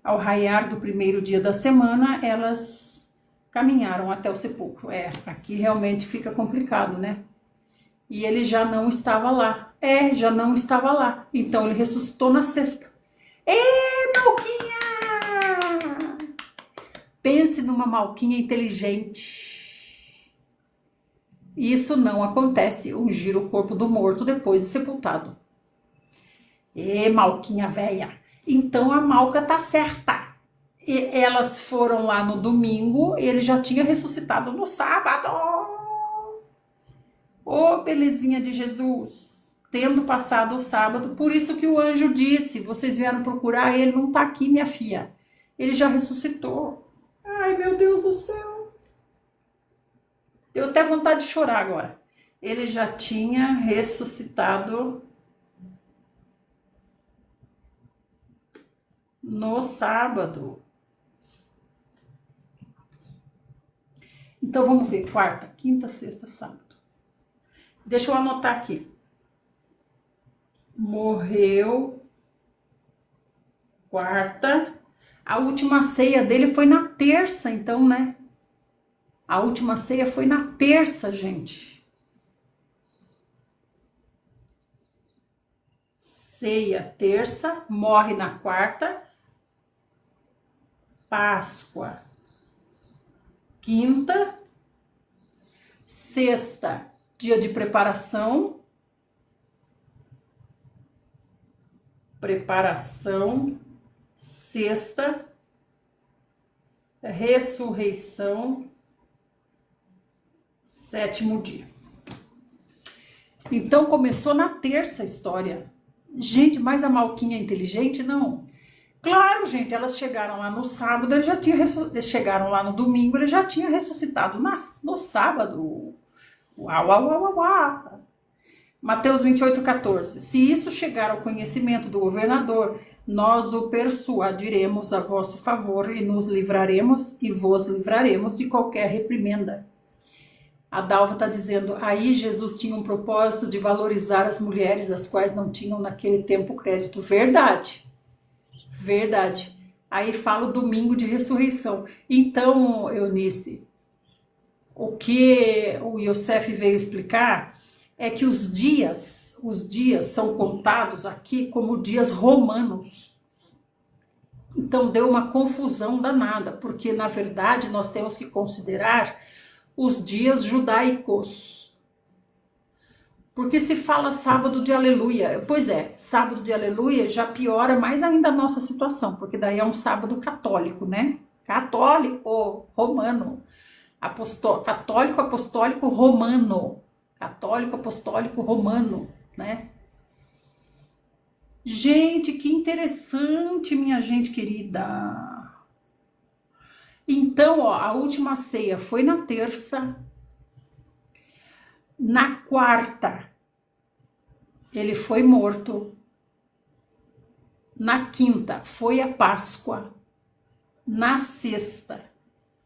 Speaker 1: Ao raiar do primeiro dia da semana, elas caminharam até o sepulcro. Aqui realmente fica complicado, né? E ele já não estava lá. Já não estava lá. Então ele ressuscitou na sexta. Malquinha! Pense numa Malquinha inteligente. Isso não acontece, ungir o corpo do morto depois de sepultado. Malquinha véia! Então a Malca tá certa. Elas foram lá no domingo, ele já tinha ressuscitado no sábado. Belezinha de Jesus, tendo passado o sábado. Por isso que o anjo disse: vocês vieram procurar, ele não tá aqui, minha filha. Ele já ressuscitou. Ai, meu Deus do céu. Deu até vontade de chorar agora. Ele já tinha ressuscitado no sábado. Então vamos ver, quarta, quinta, sexta, sábado. Deixa eu anotar aqui. Morreu quarta. A última ceia dele foi na terça, então, né? A última ceia foi na terça, gente. Ceia terça, morre na quarta. Páscoa quinta. Sexta, dia de preparação. Sexta, ressurreição, sétimo dia. Então começou na terça a história. Gente, mas a Malquinha é inteligente? Não. Claro, gente, elas chegaram lá no sábado, chegaram lá no domingo, ele já tinha ressuscitado no sábado. Uau. Mateus 28:14. Se isso chegar ao conhecimento do governador, nós o persuadiremos a vosso favor e nos livraremos e vos livraremos de qualquer reprimenda. A Dalva está dizendo, aí Jesus tinha um propósito de valorizar as mulheres, as quais não tinham naquele tempo crédito. Verdade, verdade. Aí fala o domingo de ressurreição. Então, Eunice, o que o Yosef veio explicar é que os dias são contados aqui como dias romanos. Então deu uma confusão danada, porque na verdade nós temos que considerar os dias judaicos. Porque se fala sábado de aleluia, pois é, sábado de aleluia já piora mais ainda a nossa situação, porque daí é um sábado católico, né? Católico, romano. Católico, apostólico, romano. Católico, apostólico, romano, né? Gente, que interessante, minha gente querida. Então, ó, a última ceia foi na terça. Na quarta, ele foi morto. Na quinta, foi a Páscoa. Na sexta,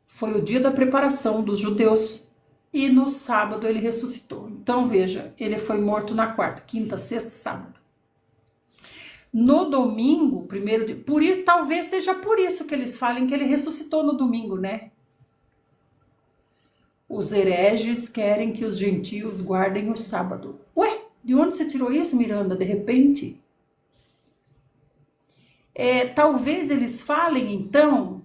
Speaker 1: foi o dia da preparação dos judeus. E no sábado ele ressuscitou. Então, veja, ele foi morto na quarta, quinta, sexta, sábado. No domingo, primeiro dia, talvez seja por isso que eles falem que ele ressuscitou no domingo, né? Os hereges querem que os gentios guardem o sábado. Ué, de onde você tirou isso, Miranda, de repente? Talvez eles falem, então...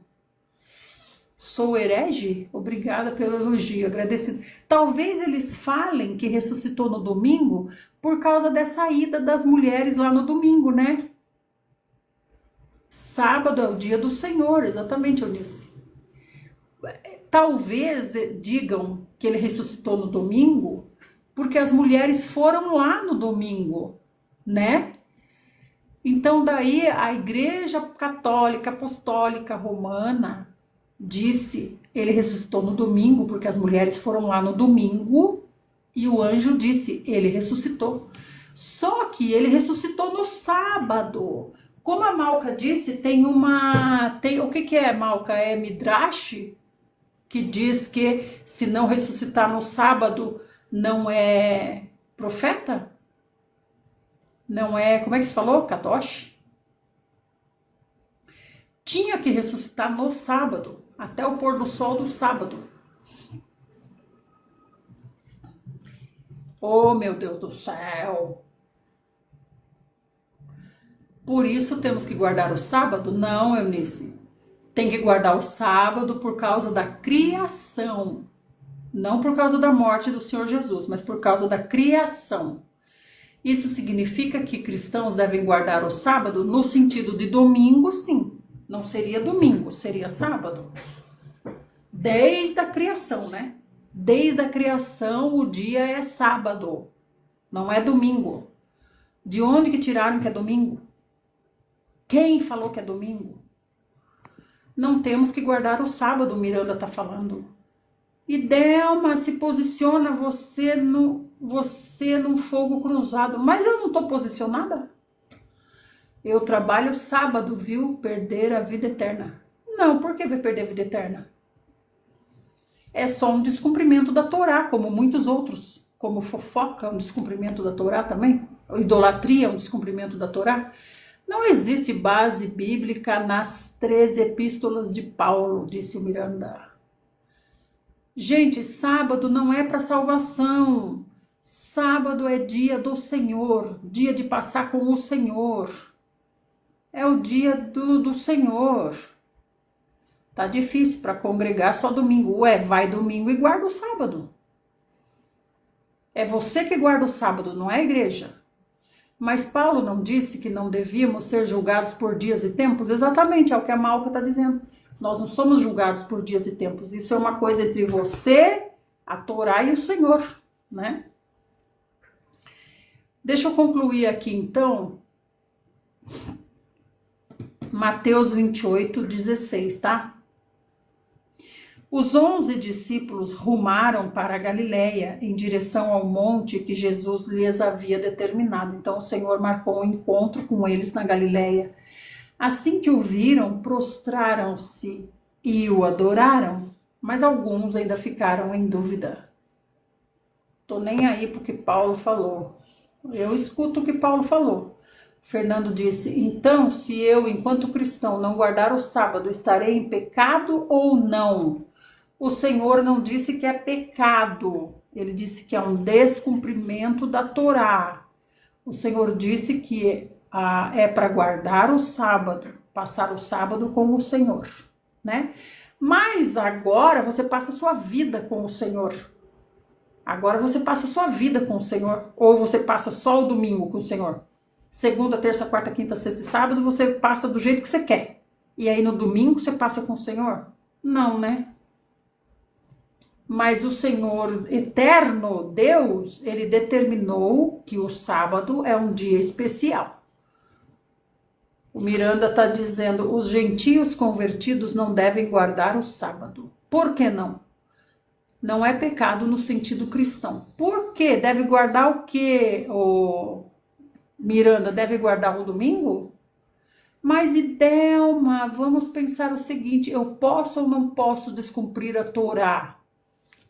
Speaker 1: Sou herege? Obrigada pelo elogio, agradecido. Talvez eles falem que ressuscitou no domingo por causa dessa ida das mulheres lá no domingo, né? Sábado é o dia do Senhor, exatamente, Eunice. Talvez digam que ele ressuscitou no domingo porque as mulheres foram lá no domingo, né? Então daí a Igreja Católica Apostólica Romana disse, ele ressuscitou no domingo, porque as mulheres foram lá no domingo, e o anjo disse, ele ressuscitou. Só que ele ressuscitou no sábado. Como a Malca disse, o que é, Malca? É Midrash, que diz que se não ressuscitar no sábado, não é profeta? Não é, como é que se falou? Kadosh? Tinha que ressuscitar no sábado, até o pôr do sol do sábado. Oh, meu Deus do céu! Por isso temos que guardar o sábado? Não, Eunice. Tem que guardar o sábado por causa da criação. Não por causa da morte do Senhor Jesus, mas por causa da criação. Isso significa que cristãos devem guardar o sábado no sentido de domingo, sim. Não seria domingo, seria sábado. Desde a criação, né? Desde a criação, o dia é sábado. Não é domingo. De onde que tiraram que é domingo? Quem falou que é domingo? Não temos que guardar o sábado, Miranda está falando. E Delma, se posiciona você num fogo cruzado. Mas eu não estou posicionada? Eu trabalho sábado, viu? Perder a vida eterna. Não, por que vai perder a vida eterna? É só um descumprimento da Torá, como muitos outros. Como fofoca é um descumprimento da Torá também. Idolatria é um descumprimento da Torá. Não existe base bíblica nas 13 epístolas de Paulo, disse o Miranda. Gente, sábado não é para salvação. Sábado é dia do Senhor, dia de passar com o Senhor. É o dia do Senhor. Tá difícil para congregar só domingo. Ué, vai domingo e guarda o sábado. É você que guarda o sábado, não é a igreja. Mas Paulo não disse que não devíamos ser julgados por dias e tempos? Exatamente, é o que a Malca está dizendo. Nós não somos julgados por dias e tempos. Isso é uma coisa entre você, a Torá e o Senhor, né? Deixa eu concluir aqui, então. Mateus 28, 16, tá? Os 11 discípulos rumaram para a Galileia, em direção ao monte que Jesus lhes havia determinado. Então o Senhor marcou um encontro com eles na Galileia. Assim que o viram, prostraram-se e o adoraram, mas alguns ainda ficaram em dúvida. Tô nem aí porque Paulo falou. Eu escuto o que Paulo falou. Fernando disse: então, se eu, enquanto cristão, não guardar o sábado, estarei em pecado ou não? O Senhor não disse que é pecado, ele disse que é um descumprimento da Torá. O Senhor disse que é para guardar o sábado, passar o sábado com o Senhor, né? Mas agora você passa a sua vida com o Senhor. Agora você passa a sua vida com o Senhor, ou você passa só o domingo com o Senhor. Segunda, terça, quarta, quinta, sexta e sábado você passa do jeito que você quer. E aí no domingo você passa com o Senhor? Não, né? Mas o Senhor eterno, Deus, ele determinou que o sábado é um dia especial. O Miranda está dizendo: os gentios convertidos não devem guardar o sábado. Por que não? Não é pecado no sentido cristão. Por quê? Deve guardar o quê, o Miranda? Deve guardar o domingo? Mas, Idelma, vamos pensar o seguinte: eu posso ou não posso descumprir a Torá?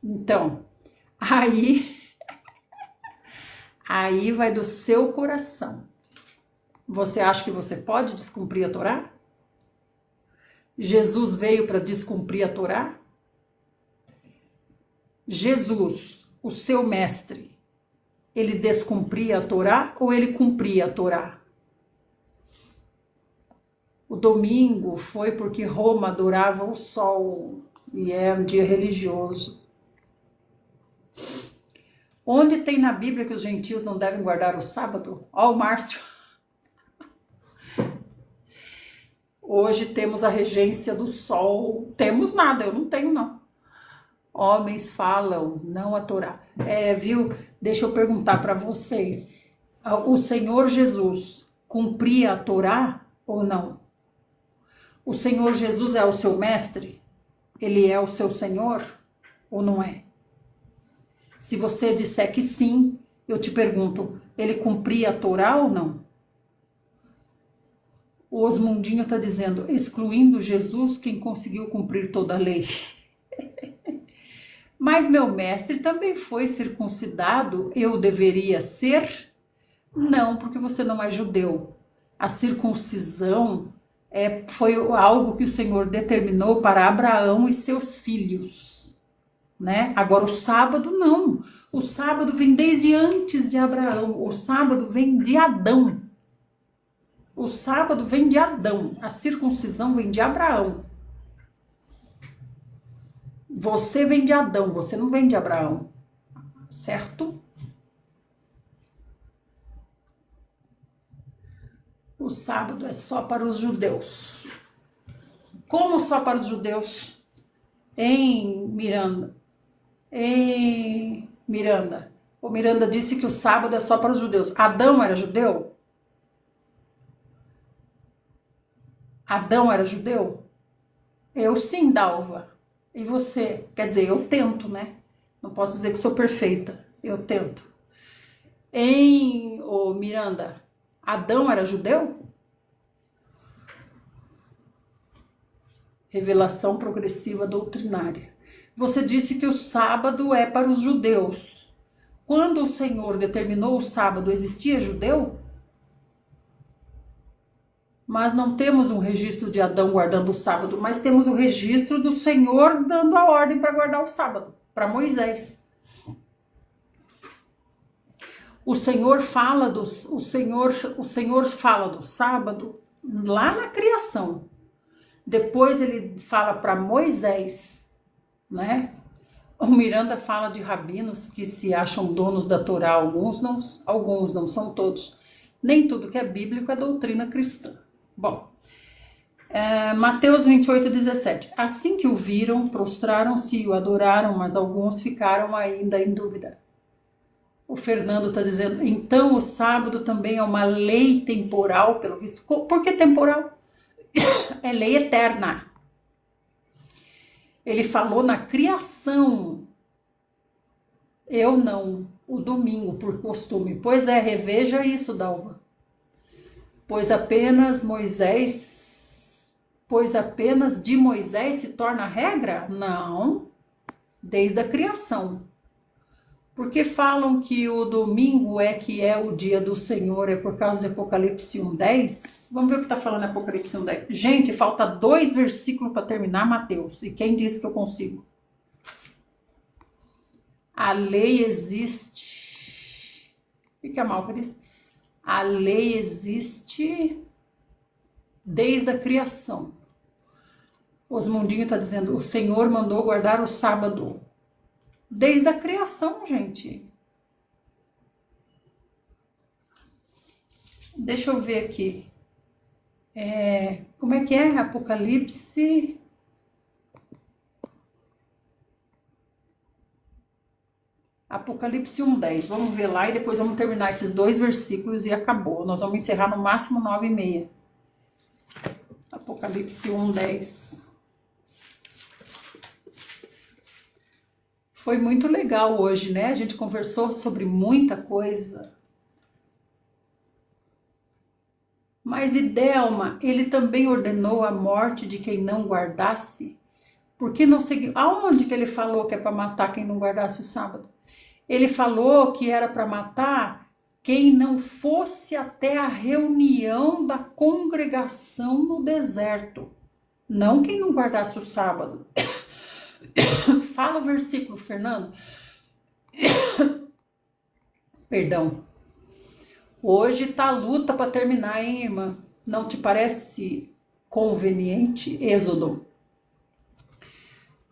Speaker 1: Então, aí vai do seu coração. Você acha que você pode descumprir a Torá? Jesus veio para descumprir a Torá? Jesus, o seu mestre, ele descumpria a Torá ou ele cumpria a Torá? O domingo foi porque Roma adorava o sol e é um dia religioso. Onde tem na Bíblia que os gentios não devem guardar o sábado? Ó, o Márcio. Hoje temos a regência do sol. Temos nada, eu não tenho não. Homens falam, não a Torá. Viu? Deixa eu perguntar para vocês. O Senhor Jesus cumpria a Torá ou não? O Senhor Jesus é o seu mestre? Ele é o seu Senhor ou não é? Se você disser que sim, eu te pergunto, ele cumpria a Torá ou não? O Osmundinho está dizendo: excluindo Jesus, quem conseguiu cumprir toda a lei. Mas meu mestre também foi circuncidado, eu deveria ser? Não, porque você não é judeu. A circuncisão foi algo que o Senhor determinou para Abraão e seus filhos. Né? Agora o sábado não. O sábado vem desde antes de Abraão. O sábado vem de Adão. O sábado vem de Adão. A circuncisão vem de Abraão. Você vem de Adão, você não vem de Abraão. Certo? O sábado é só para os judeus. Como só para os judeus? Miranda. O Miranda disse que o sábado é só para os judeus. Adão era judeu? Adão era judeu? Eu sim, Dalva. E você? Quer dizer, eu tento, né? Não posso dizer que sou perfeita. Eu tento. Miranda, Adão era judeu? Revelação progressiva doutrinária. Você disse que o sábado é para os judeus. Quando o Senhor determinou o sábado, existia judeu? Mas não temos um registro de Adão guardando o sábado, mas temos o registro do Senhor dando a ordem para guardar o sábado, para Moisés. O Senhor fala do sábado lá na criação. Depois ele fala para Moisés, né? O Miranda fala de rabinos que se acham donos da Torá, alguns não são todos. Nem tudo que é bíblico é doutrina cristã. Bom, Mateus 28:17. Assim que o viram, prostraram-se e o adoraram, mas alguns ficaram ainda em dúvida. O Fernando está dizendo: então o sábado também é uma lei temporal, pelo visto. Por que temporal? É lei eterna. Ele falou na criação. Eu não, o domingo, por costume. Pois é, reveja isso, Dalva. Pois apenas de Moisés se torna regra? Não, desde a criação. Porque falam que o domingo que é o dia do Senhor, é por causa de Apocalipse 1:10? Vamos ver o que está falando em Apocalipse 1:10. Gente, falta 2 versículos para terminar Mateus. E quem disse que eu consigo? A lei existe. Fica mal, Cris. A lei existe desde a criação. Osmundinho está dizendo, o Senhor mandou guardar o sábado. Desde a criação, gente. Deixa eu ver aqui. Como é que é? Apocalipse. Apocalipse 1:10. Vamos ver lá e depois vamos terminar esses 2 versículos e acabou. Nós vamos encerrar no máximo 9:30. Apocalipse 1:10. Foi muito legal hoje, né? A gente conversou sobre muita coisa. Mas Idelma, ele também ordenou a morte de quem não guardasse? Por que não seguiu? Aonde que ele falou que é para matar quem não guardasse o sábado? Ele falou que era para matar quem não fosse até a reunião da congregação no deserto. Não quem não guardasse o sábado. Fala o versículo, Fernando. Perdão. Hoje tá luta para terminar, hein, irmã? Não te parece conveniente? Êxodo.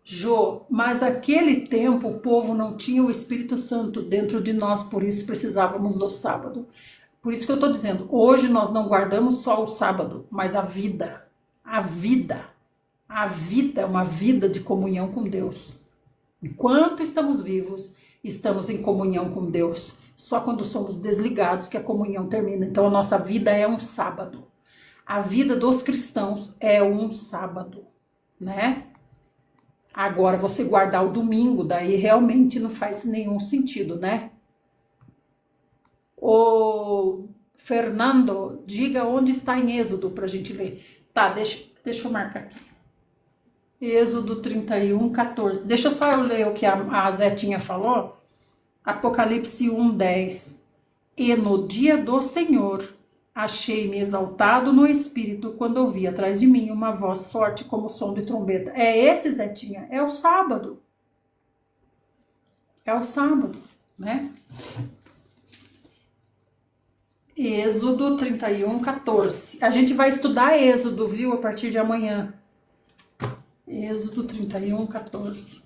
Speaker 1: Jô, mas aquele tempo o povo não tinha o Espírito Santo dentro de nós, por isso precisávamos do sábado. Por isso que eu tô dizendo, hoje nós não guardamos só o sábado, mas a vida é uma vida de comunhão com Deus. Enquanto estamos vivos, estamos em comunhão com Deus. Só quando somos desligados que a comunhão termina. Então a nossa vida é um sábado. A vida dos cristãos é um sábado, né? Agora, você guardar o domingo, daí realmente não faz nenhum sentido, né? Ô, Fernando, diga onde está em Êxodo pra gente ler. Tá, deixa eu marcar aqui. Êxodo 31:14. Deixa só eu ler o que a Zetinha falou. Apocalipse 1:10. E no dia do Senhor, achei-me exaltado no espírito quando ouvi atrás de mim uma voz forte como som de trombeta. É esse, Zetinha? É o sábado. É o sábado, né? Êxodo 31:14. A gente vai estudar Êxodo, viu? A partir de amanhã. Êxodo 31:14.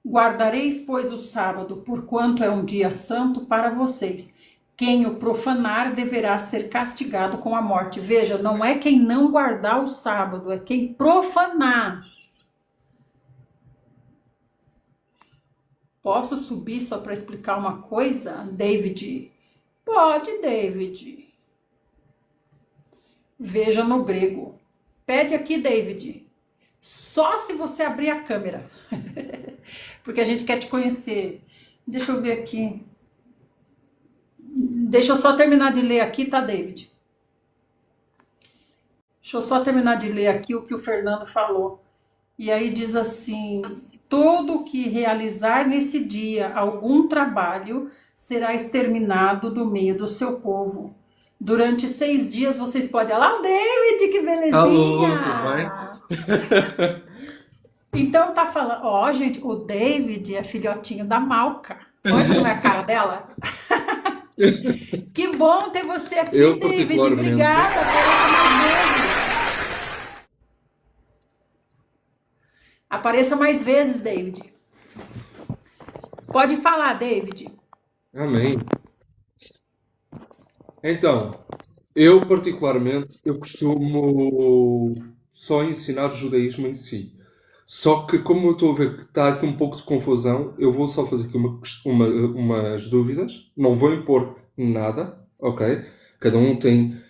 Speaker 1: Guardareis, pois, o sábado, porquanto é um dia santo para vocês. Quem o profanar deverá ser castigado com a morte. Veja, não é quem não guardar o sábado, é quem profanar. Posso subir só para explicar uma coisa, David? Pode, David. Veja no grego. Pede aqui, David. Só se você abrir a câmera. Porque a gente quer te conhecer. Deixa eu ver aqui. Deixa eu só terminar de ler aqui, tá, David? Deixa eu só terminar de ler aqui o que o Fernando falou. E aí diz assim: todo que realizar nesse dia algum trabalho será exterminado do meio do seu povo. Durante 6 dias vocês podem... Olha lá o David, que belezinha!
Speaker 4: Alô, tudo bem?
Speaker 1: Então tá falando... Ó, gente, o David é filhotinho da Malca. Olha como é a cara dela. Que bom ter você aqui,
Speaker 4: Eu,
Speaker 1: David.
Speaker 4: particularmente.
Speaker 1: Obrigada. Apareça mais vezes, David. Pode falar, David.
Speaker 4: Amém. Então, eu particularmente, eu costumo só ensinar o judaísmo em si. Só que como eu estou a ver que está aqui um pouco de confusão, eu vou só fazer aqui umas dúvidas. Não vou impor nada, ok? Cada um tem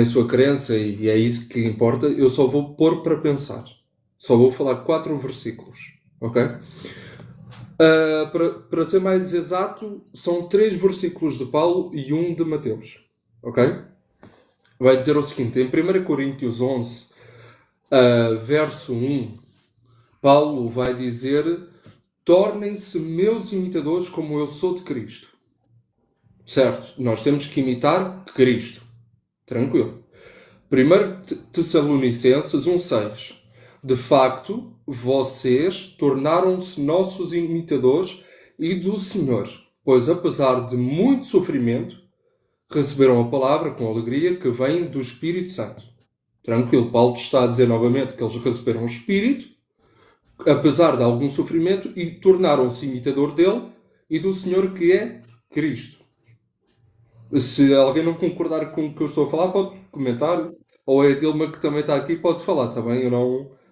Speaker 4: a sua crença e é isso que importa. Eu só vou pôr para pensar. Só vou falar 4 versículos, ok? Para ser mais exato, são 3 versículos de Paulo e 1 de Mateus, ok? Vai dizer o seguinte, em 1 Coríntios 11, verso 1, Paulo vai dizer: tornem-se meus imitadores como eu sou de Cristo. Certo? Nós temos que imitar Cristo. Tranquilo. 1 Tessalonicenses 1,6. De facto, vocês tornaram-se nossos imitadores e do Senhor, pois apesar de muito sofrimento, receberam a palavra com alegria que vem do Espírito Santo. Tranquilo. Paulo está a dizer novamente que eles receberam o Espírito, apesar de algum sofrimento, e tornaram-se imitador dele e do Senhor, que é Cristo. Se alguém não concordar com o que eu estou a falar, pode comentar. Ou é a Dilma que também está aqui, pode falar, está bem? Eu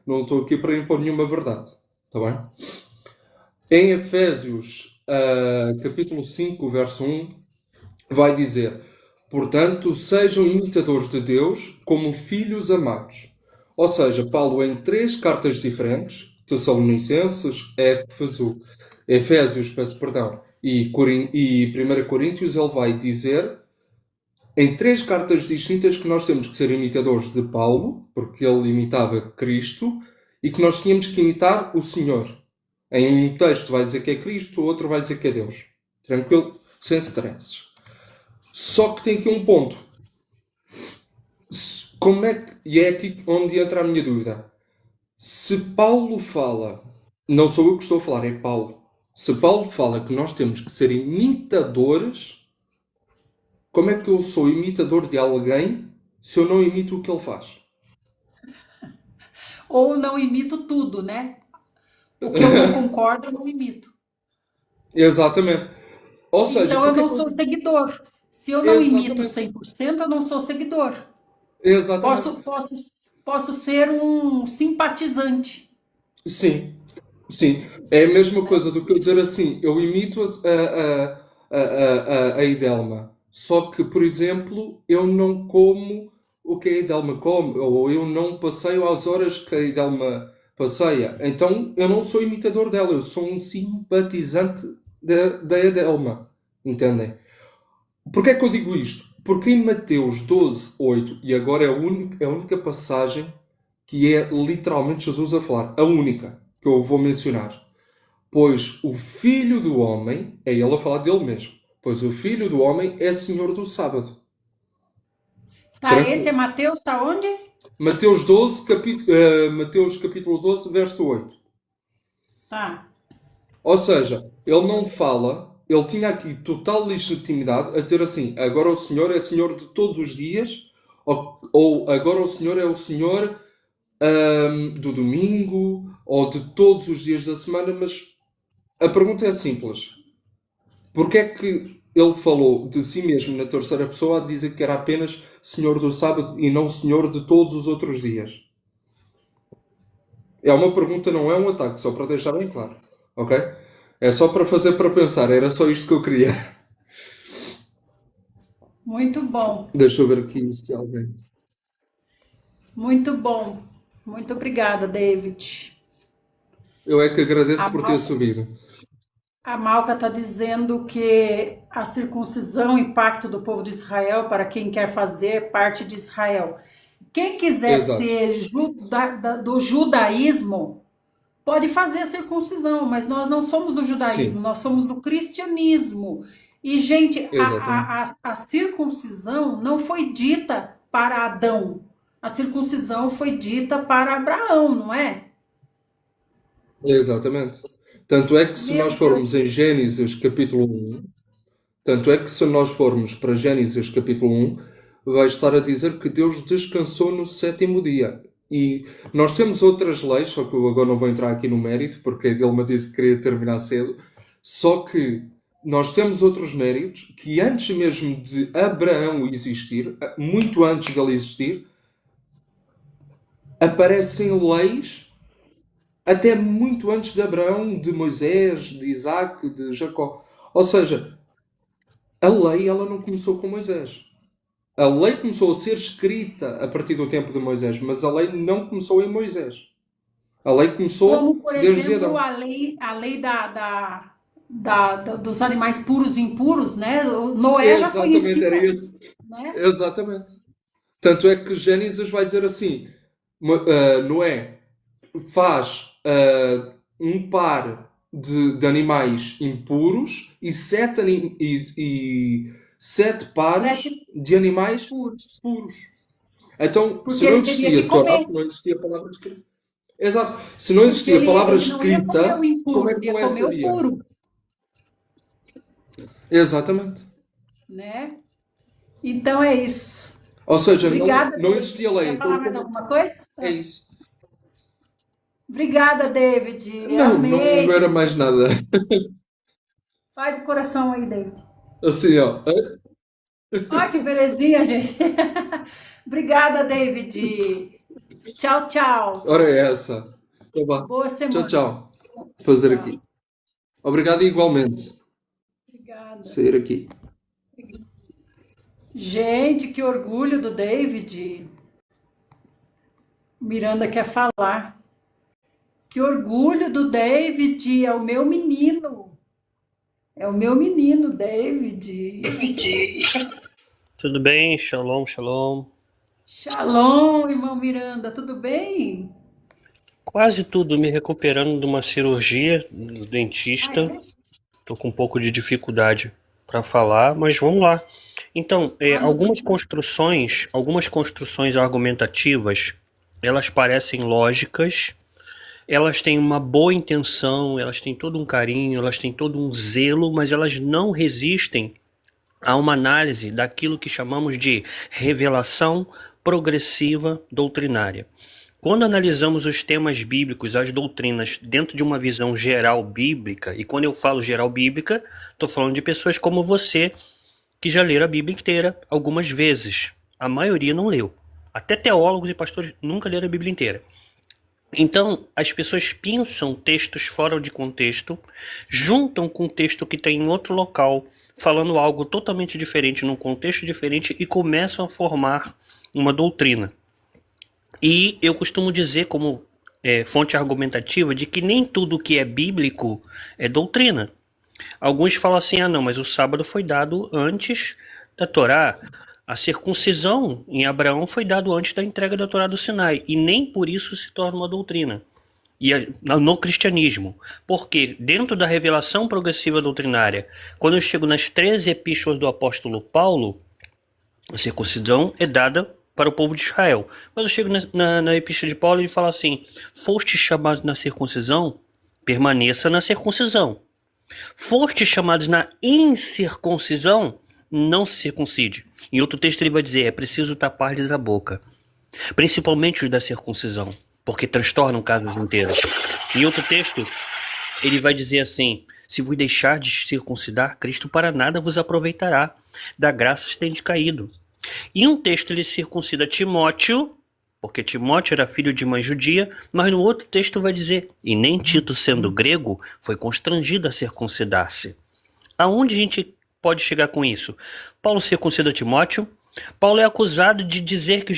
Speaker 4: não estou aqui para impor nenhuma verdade, está bem? Em Efésios, capítulo 5, verso 1, vai dizer: portanto, sejam imitadores de Deus como filhos amados. Ou seja, Paulo, em 3 cartas diferentes, Tessalonicenses, Efésios, peço perdão, e 1 Coríntios, ele vai dizer em 3 cartas distintas que nós temos que ser imitadores de Paulo, porque ele imitava Cristo, e que nós tínhamos que imitar o Senhor. Em um texto vai dizer que é Cristo, o outro vai dizer que é Deus. Tranquilo? Sem stresses. Só que tem aqui um ponto. Como é que... E é aqui onde entra a minha dúvida. Se Paulo fala... Não sou eu que estou a falar, é Paulo. Se Paulo fala que nós temos que ser imitadores, como é que eu sou imitador de alguém se eu não imito o que ele faz?
Speaker 1: Ou não imito tudo, né? O que eu não concordo, eu não imito.
Speaker 4: Exatamente. Ou seja,
Speaker 1: Então eu
Speaker 4: porque
Speaker 1: não sou seguidor. Se eu não imito
Speaker 4: Exatamente.
Speaker 1: 100%, eu não sou seguidor.
Speaker 4: Exatamente.
Speaker 1: Posso ser um simpatizante.
Speaker 4: Sim, sim. É a mesma coisa do que eu dizer assim, eu imito a Idelma. Só que, por exemplo, eu não como o que a Idelma come, ou eu não passeio às horas que a Idelma passeia. Então, eu não sou imitador dela, eu sou um simpatizante da Idelma. Entendem? Porquê é que eu digo isto? Porque em Mateus 12, 8, e agora é a única passagem que é literalmente Jesus a falar, a única que eu vou mencionar. Pois o Filho do Homem, é ele a falar dele mesmo, pois o Filho do Homem é Senhor do Sábado.
Speaker 1: Tá,
Speaker 4: Tranquilo.
Speaker 1: esse é Mateus, tá onde?
Speaker 4: Mateus capítulo 12, verso 8.
Speaker 1: Tá.
Speaker 4: Ou seja, ele não fala, ele tinha aqui total legitimidade a dizer assim, agora o Senhor é Senhor de todos os dias, ou agora o Senhor é o Senhor do domingo, ou de todos os dias da semana, mas a pergunta é simples. Porquê é que ele falou de si mesmo na terceira pessoa a dizer que era apenas Senhor do sábado e não Senhor de todos os outros dias? É uma pergunta, não é um ataque, só para deixar bem claro. Ok? É só para fazer para pensar, era só isto que eu queria.
Speaker 1: Muito bom.
Speaker 4: Deixa eu ver aqui se alguém...
Speaker 1: Muito bom. Muito obrigada, David.
Speaker 4: Eu é que agradeço
Speaker 1: A
Speaker 4: por ter
Speaker 1: Malca,
Speaker 4: subido.
Speaker 1: a Malca está dizendo que a circuncisão, impacto do povo de Israel para quem quer fazer parte de Israel. Quem quiser
Speaker 4: Exato.
Speaker 1: ser do judaísmo pode fazer a circuncisão, mas nós não somos do judaísmo,
Speaker 4: Sim,
Speaker 1: nós somos do cristianismo. E, gente,
Speaker 4: exatamente.
Speaker 1: a circuncisão não foi dita para Adão, a circuncisão foi dita para Abraão, não é?
Speaker 4: Exatamente. Tanto é que se nós
Speaker 1: Meu
Speaker 4: formos em
Speaker 1: Deus.
Speaker 4: Gênesis capítulo 1, tanto é que se nós formos para Gênesis capítulo 1, vai estar a dizer que Deus descansou no 7º dia. E nós temos outras leis, só que eu agora não vou entrar aqui no mérito, porque a Dilma disse que queria terminar cedo. Só que nós temos outros méritos que antes mesmo de Abraão existir, muito antes dele existir, aparecem leis até muito antes de Abraão, de Moisés, de Isaac, de Jacó. Ou seja, a lei ela não começou com Moisés. A lei começou a ser escrita a partir do tempo de Moisés, mas a lei não começou em Moisés. A lei começou
Speaker 1: Como, por
Speaker 4: desde
Speaker 1: exemplo,
Speaker 4: Adão.
Speaker 1: a lei dos animais puros e impuros, né? O Noé já
Speaker 4: Exatamente, era
Speaker 1: conhecia,
Speaker 4: esse.
Speaker 1: né?
Speaker 4: Exatamente. Tanto é que Gênesis vai dizer assim: Noé faz um par de animais impuros e sete pares
Speaker 1: Sete
Speaker 4: de animais
Speaker 1: puros.
Speaker 4: puros. Então,
Speaker 1: Porque
Speaker 4: se não
Speaker 1: ele teria que
Speaker 4: existia Torá,
Speaker 1: comer.
Speaker 4: se não existia palavra escrita. Exato. Se não
Speaker 1: Porque
Speaker 4: existia
Speaker 1: ele,
Speaker 4: palavra
Speaker 1: ele não ia comer o
Speaker 4: escrita, como é
Speaker 1: impuro,
Speaker 4: que
Speaker 1: ele ia
Speaker 4: Noé
Speaker 1: comer o
Speaker 4: sabia?
Speaker 1: puro,
Speaker 4: Exatamente.
Speaker 1: né? Então é isso.
Speaker 4: Ou seja,
Speaker 1: Obrigada,
Speaker 4: não existia
Speaker 1: David.
Speaker 4: lei.
Speaker 1: Quer
Speaker 4: Então,
Speaker 1: falar mais alguma coisa?
Speaker 4: é isso.
Speaker 1: Obrigada, David.
Speaker 4: Não era
Speaker 1: Amei.
Speaker 4: mais nada.
Speaker 1: Faz o coração aí, David.
Speaker 4: Assim, ó.
Speaker 1: Olha que belezinha, gente. Obrigada, David. Tchau, tchau.
Speaker 4: Ora é essa. Então vá.
Speaker 1: Boa
Speaker 4: Tchau,
Speaker 1: semana.
Speaker 4: tchau. Fazer
Speaker 1: Tchau.
Speaker 4: aqui. Obrigado igualmente.
Speaker 1: Obrigada.
Speaker 4: Sair aqui.
Speaker 1: Gente, que orgulho do David. Miranda quer falar. Que orgulho do David. É o meu menino. É o meu menino, David.
Speaker 5: Tudo bem? Shalom, shalom.
Speaker 1: Shalom, irmão Miranda. Tudo bem?
Speaker 5: Quase tudo me recuperando de uma cirurgia do
Speaker 1: Ah,
Speaker 5: dentista.
Speaker 1: é?
Speaker 5: Tô com um pouco de dificuldade para falar, mas vamos lá. Então,
Speaker 1: Ah, não.
Speaker 5: algumas construções argumentativas, elas parecem lógicas, elas têm uma boa intenção, elas têm todo um carinho, elas têm todo um zelo, mas elas não resistem a uma análise daquilo que chamamos de revelação progressiva doutrinária. Quando analisamos os temas bíblicos, as doutrinas, dentro de uma visão geral bíblica, e quando eu falo geral bíblica, estou falando de pessoas como você, que já leram a Bíblia inteira algumas vezes. A maioria não leu. Até teólogos e pastores nunca leram a Bíblia inteira. Então, as pessoas pensam textos fora de contexto, juntam com um texto que está em outro local, falando algo totalmente diferente, num contexto diferente, e começam a formar uma doutrina. E eu costumo dizer, como fonte argumentativa, de que nem tudo que é bíblico é doutrina. Alguns falam assim, não, mas o sábado foi dado antes da Torá. A circuncisão em Abraão foi dado antes da entrega da Torá do Sinai. E nem por isso se torna uma doutrina. No cristianismo. Porque dentro da revelação progressiva doutrinária, quando eu chego nas 13 epístolas do apóstolo Paulo, a circuncisão é dada para o povo de Israel. Mas eu chego na epístola de Paulo e ele fala assim, foste chamado na circuncisão, permaneça na circuncisão. Foste chamados na incircuncisão, não se circuncide. Em outro texto ele vai dizer, é preciso tapar-lhes a boca. Principalmente os da circuncisão, porque transtornam casas inteiras. Em outro texto ele vai dizer assim, se vos deixar de circuncidar, Cristo para nada vos aproveitará. Da graça tendes caído. Em um texto ele circuncida Timóteo, porque Timóteo era filho de mãe judia, mas no outro texto vai dizer, e nem Tito, sendo grego, foi constrangido a circuncidar-se. Aonde a gente pode chegar com isso? Paulo circuncida Timóteo, Paulo é acusado de dizer que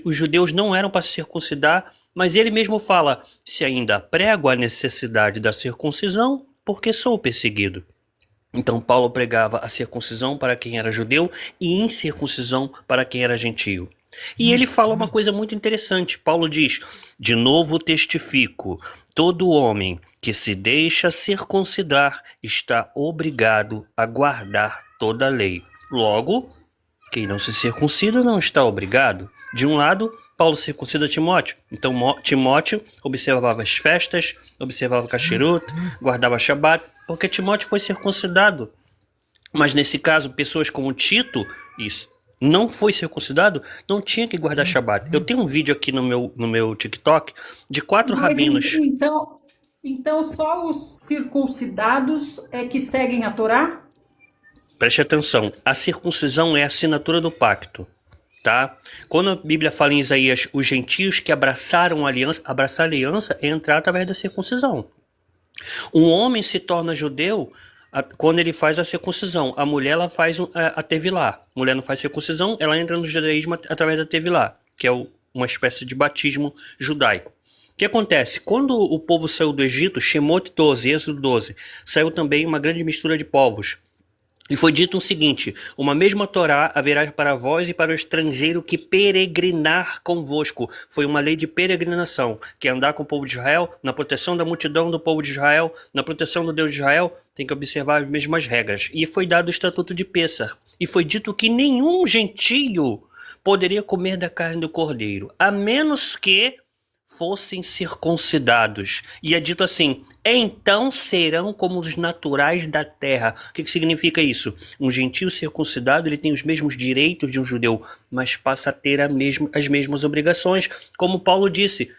Speaker 5: os judeus não eram para se circuncidar, mas ele mesmo fala, se ainda prego a necessidade da circuncisão, porque sou perseguido. Então Paulo pregava a circuncisão para quem era judeu e incircuncisão para quem era gentio. E ele fala uma coisa muito interessante. Paulo diz, de novo testifico, todo homem que se deixa circuncidar está obrigado a guardar toda a lei. Logo, quem não se circuncida não está obrigado. De um lado, Paulo circuncida Timóteo. Então Timóteo observava as festas, observava Kasherut, guardava Shabat, porque Timóteo foi circuncidado. Mas nesse caso, pessoas como Tito, isso, não foi circuncidado, não tinha que guardar Shabat. Eu tenho um vídeo aqui no meu TikTok de 4 rabinos.
Speaker 1: Então só os circuncidados é que seguem a Torá?
Speaker 5: Preste atenção, a circuncisão é a assinatura do pacto. Tá? Quando a Bíblia fala em Isaías, os gentios que abraçaram a aliança, abraçar a aliança é entrar através da circuncisão. Um homem se torna judeu quando ele faz a circuncisão. A mulher ela faz a tevilá. A mulher não faz circuncisão, ela entra no judaísmo através da tevilá, que é uma espécie de batismo judaico. O que acontece? Quando o povo saiu do Egito, Shemot 12, Êxodo 12, saiu também uma grande mistura de povos. E foi dito o seguinte: uma mesma Torá haverá para vós e para o estrangeiro que peregrinar convosco. Foi uma lei de peregrinação, que é andar com o povo de Israel, na proteção da multidão do povo de Israel, na proteção do Deus de Israel, tem que observar as mesmas regras. E foi dado o estatuto de Pêssar. E foi dito que nenhum gentio poderia comer da carne do cordeiro, a menos que fossem circuncidados. E é dito assim: então serão como os naturais da terra. O que significa isso? Um gentio circuncidado, ele tem os mesmos direitos de um judeu, mas passa a ter as mesmas obrigações. Como Paulo disse,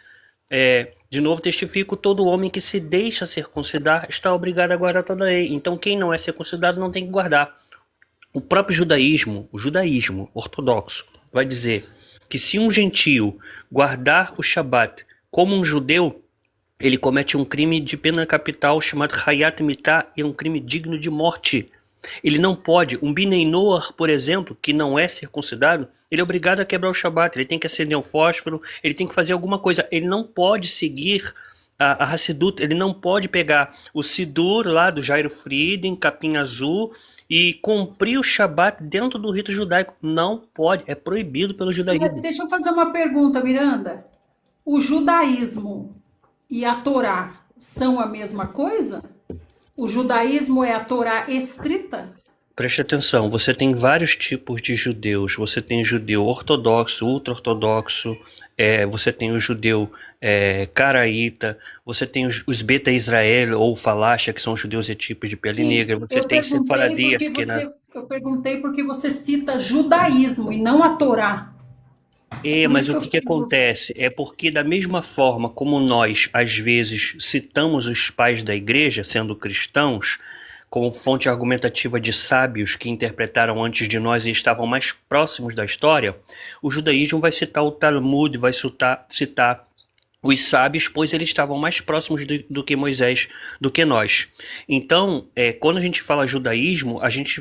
Speaker 5: de novo testifico, todo homem que se deixa circuncidar está obrigado a guardar toda a lei. Então quem não é circuncidado não tem que guardar. O próprio judaísmo, o judaísmo ortodoxo, vai dizer que se um gentio guardar o Shabat como um judeu, ele comete um crime de pena capital chamado Hayat Mitah, e é um crime digno de morte. Ele não pode, um Binei Noach, por exemplo, que não é circuncidado, ele é obrigado a quebrar o Shabat, ele tem que acender um fósforo, ele tem que fazer alguma coisa, ele não pode seguir a Hassidut, ele não pode pegar o Sidur lá do Jairo Frieden, capim azul, e cumprir o Shabat dentro do rito judaico. Não pode, é proibido pelo judaísmo.
Speaker 1: Deixa eu fazer uma pergunta, Miranda. O judaísmo e a Torá são a mesma coisa? O judaísmo é a Torá escrita?
Speaker 5: Preste atenção, você tem vários tipos de judeus. Você tem o judeu ortodoxo, ultra-ortodoxo, você tem o judeu caraíta, você tem os Beta Israel ou Falasha, que são os judeus etíopes de pele negra, você tem Sefaradi, Ashkenaz.
Speaker 1: Eu perguntei porque você cita judaísmo e não a Torá.
Speaker 5: Mas o que acontece é porque, da mesma forma como nós, às vezes, citamos os pais da igreja, sendo cristãos, como fonte argumentativa de sábios que interpretaram antes de nós e estavam mais próximos da história, o judaísmo vai citar o Talmud, vai citar os sábios, pois eles estavam mais próximos do que Moisés, do que nós. Então, quando a gente fala judaísmo, a gente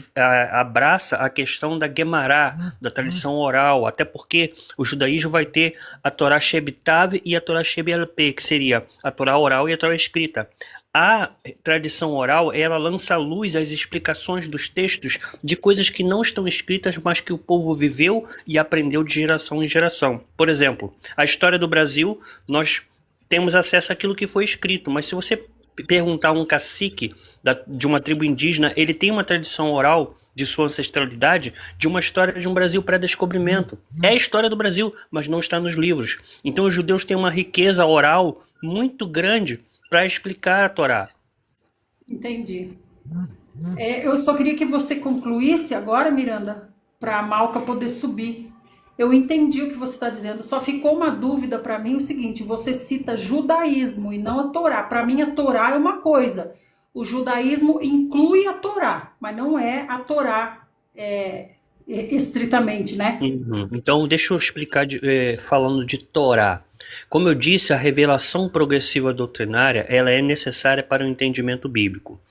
Speaker 5: abraça a questão da Guemará, da tradição oral, até porque o judaísmo vai ter a Torá Shebitav e a Torá Shebelpeh, que seria a Torá oral e a Torá escrita. A tradição oral, ela lança à luz as explicações dos textos de coisas que não estão escritas, mas que o povo viveu e aprendeu de geração em geração. Por exemplo, a história do Brasil, nós temos acesso àquilo que foi escrito, mas se você perguntar a um cacique de uma tribo indígena, ele tem uma tradição oral de sua ancestralidade, de uma história de um Brasil pré-descobrimento. É a história do Brasil, mas não está nos livros. Então os judeus têm uma riqueza oral muito grande para explicar a Torá.
Speaker 1: Entendi. Eu só queria que você concluísse agora, Miranda, para a Malca poder subir. Eu entendi o que você está dizendo, só ficou uma dúvida para mim o seguinte: você cita judaísmo e não a Torá. Para mim a Torá é uma coisa, o judaísmo inclui a Torá, mas não é a Torá estritamente, né?
Speaker 5: Então deixa eu explicar falando de Torá. Como eu disse, a revelação progressiva doutrinária, ela é necessária para o entendimento bíblico.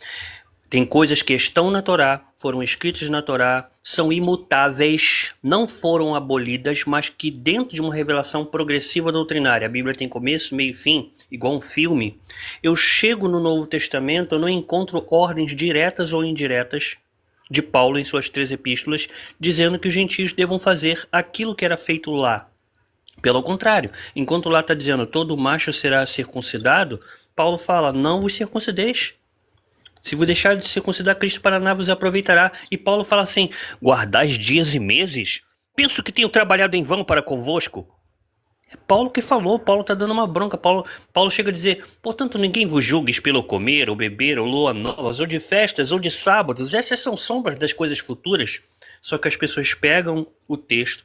Speaker 5: Tem coisas que estão na Torá, foram escritas na Torá, são imutáveis, não foram abolidas, mas que dentro de uma revelação progressiva doutrinária, a Bíblia tem começo, meio e fim, igual um filme. Eu chego no Novo Testamento, eu não encontro ordens diretas ou indiretas de Paulo em suas 3 epístolas, dizendo que os gentios devam fazer aquilo que era feito lá. Pelo contrário, enquanto lá está dizendo todo macho será circuncidado, Paulo fala, não vos circuncideis. Se vos deixar de circuncidar, Cristo para nada vos aproveitará. E Paulo fala assim, guardais dias e meses? Penso que tenho trabalhado em vão para convosco. É Paulo que falou, Paulo está dando uma bronca. Paulo chega a dizer, portanto ninguém vos julgues pelo comer, ou beber, ou lua novas, ou de festas, ou de sábados. Essas são sombras das coisas futuras. Só que as pessoas pegam o texto,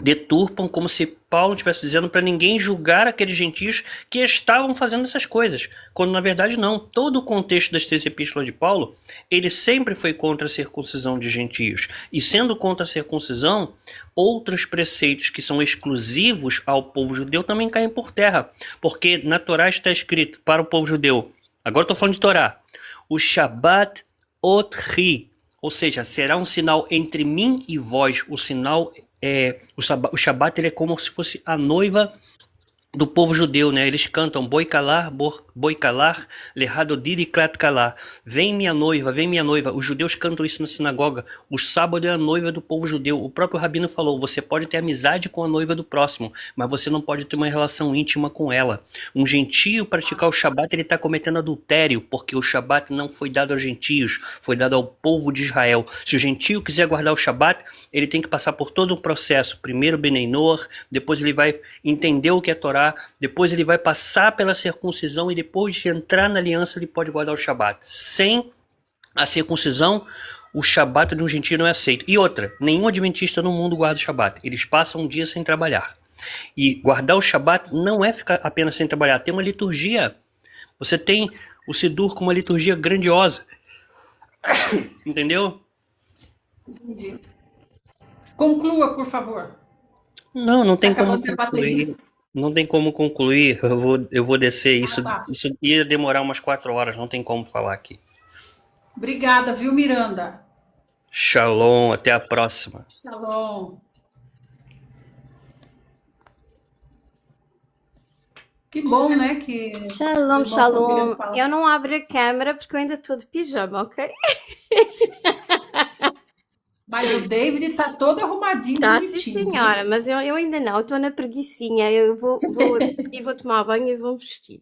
Speaker 5: deturpam como se Paulo estivesse dizendo para ninguém julgar aqueles gentios que estavam fazendo essas coisas, quando na verdade não. Todo o contexto das 3 epístolas de Paulo, ele sempre foi contra a circuncisão de gentios, e sendo contra a circuncisão, outros preceitos que são exclusivos ao povo judeu também caem por terra, porque na Torá está escrito para o povo judeu, agora estou falando de Torá, o Shabbat Otri, ou seja, será um sinal entre mim e vós, o sinal o Shabat ele é como se fosse a noiva do povo judeu, né? Eles cantam boi calar, lerrado diri klat calar. Vem minha noiva, vem minha noiva. Os judeus cantam isso na sinagoga. O sábado é a noiva do povo judeu. O próprio rabino falou, você pode ter amizade com a noiva do próximo, mas você não pode ter uma relação íntima com ela. Um gentio praticar o Shabat, ele está cometendo adultério, porque o Shabat não foi dado aos gentios, foi dado ao povo de Israel. Se o gentio quiser guardar o Shabat, ele tem que passar por todo um processo. Primeiro Benei Noach, depois ele vai entender o que é Torá, depois ele vai passar pela circuncisão e depois de entrar na aliança ele pode guardar o Shabat. Sem a circuncisão, o Shabat de um gentio não é aceito. E outra, nenhum adventista no mundo guarda o Shabat. Eles passam um dia sem trabalhar. E guardar o Shabat não é ficar apenas sem trabalhar, tem uma liturgia. Você tem o Sidur com uma liturgia grandiosa. Entendeu?
Speaker 1: Entendi. Conclua, por favor.
Speaker 5: Não tem como
Speaker 1: Acabou minha bateria.
Speaker 5: concluir. Não tem como concluir. Eu vou descer isso.
Speaker 1: Tá.
Speaker 5: Isso ia demorar umas 4 horas. Não tem como falar aqui.
Speaker 1: Obrigada, viu, Miranda?
Speaker 5: Shalom. Até a próxima.
Speaker 1: Shalom. Que bom, né?
Speaker 6: Shalom,
Speaker 1: que bom
Speaker 6: shalom.
Speaker 1: poder falar.
Speaker 6: Eu não abro a câmera porque eu ainda estou de pijama, ok?
Speaker 1: Mas o David está todo arrumadinho,
Speaker 6: Ah, sim,
Speaker 1: bonitinho.
Speaker 6: senhora, mas eu ainda não, estou na preguicinha. Eu vou tomar banho e vou vestir.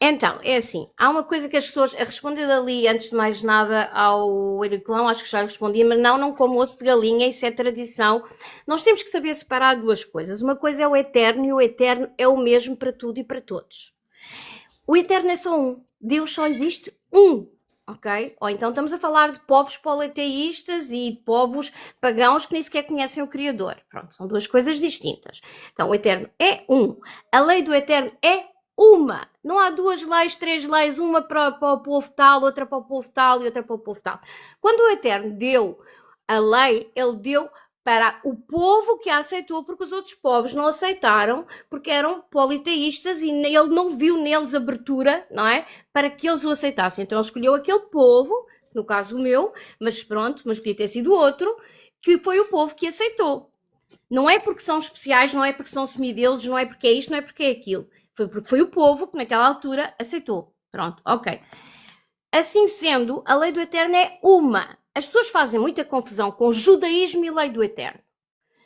Speaker 6: Então, é assim, há uma coisa que as pessoas, a responder ali, antes de mais nada, ao Herculão, acho que já respondi, mas não como osso de galinha, isso é tradição. Nós temos que saber separar duas coisas. Uma coisa é o eterno, e o eterno é o mesmo para tudo e para todos. O eterno é só um. Deus só lhe diz um. Ok? Ou então estamos a falar de povos politeístas e de povos pagãos que nem sequer conhecem o Criador. Pronto, são duas coisas distintas. Então, o Eterno é um. A lei do Eterno é uma. Não há 2 leis, 3 leis, uma para o povo tal, outra para o povo tal e outra para o povo tal. Quando o Eterno deu a lei, ele deu para o povo que a aceitou, porque os outros povos não aceitaram, porque eram politeístas e ele não viu neles abertura, não é? Para que eles o aceitassem. Então ele escolheu aquele povo, no caso o meu, mas pronto, mas podia ter sido outro, que foi o povo que aceitou. Não é porque são especiais, não é porque são semideuses, não é porque é isto, não é porque é aquilo. Foi porque foi o povo que naquela altura aceitou. Pronto, ok. Assim sendo, a lei do Eterno é uma. As pessoas fazem muita confusão com judaísmo e lei do Eterno.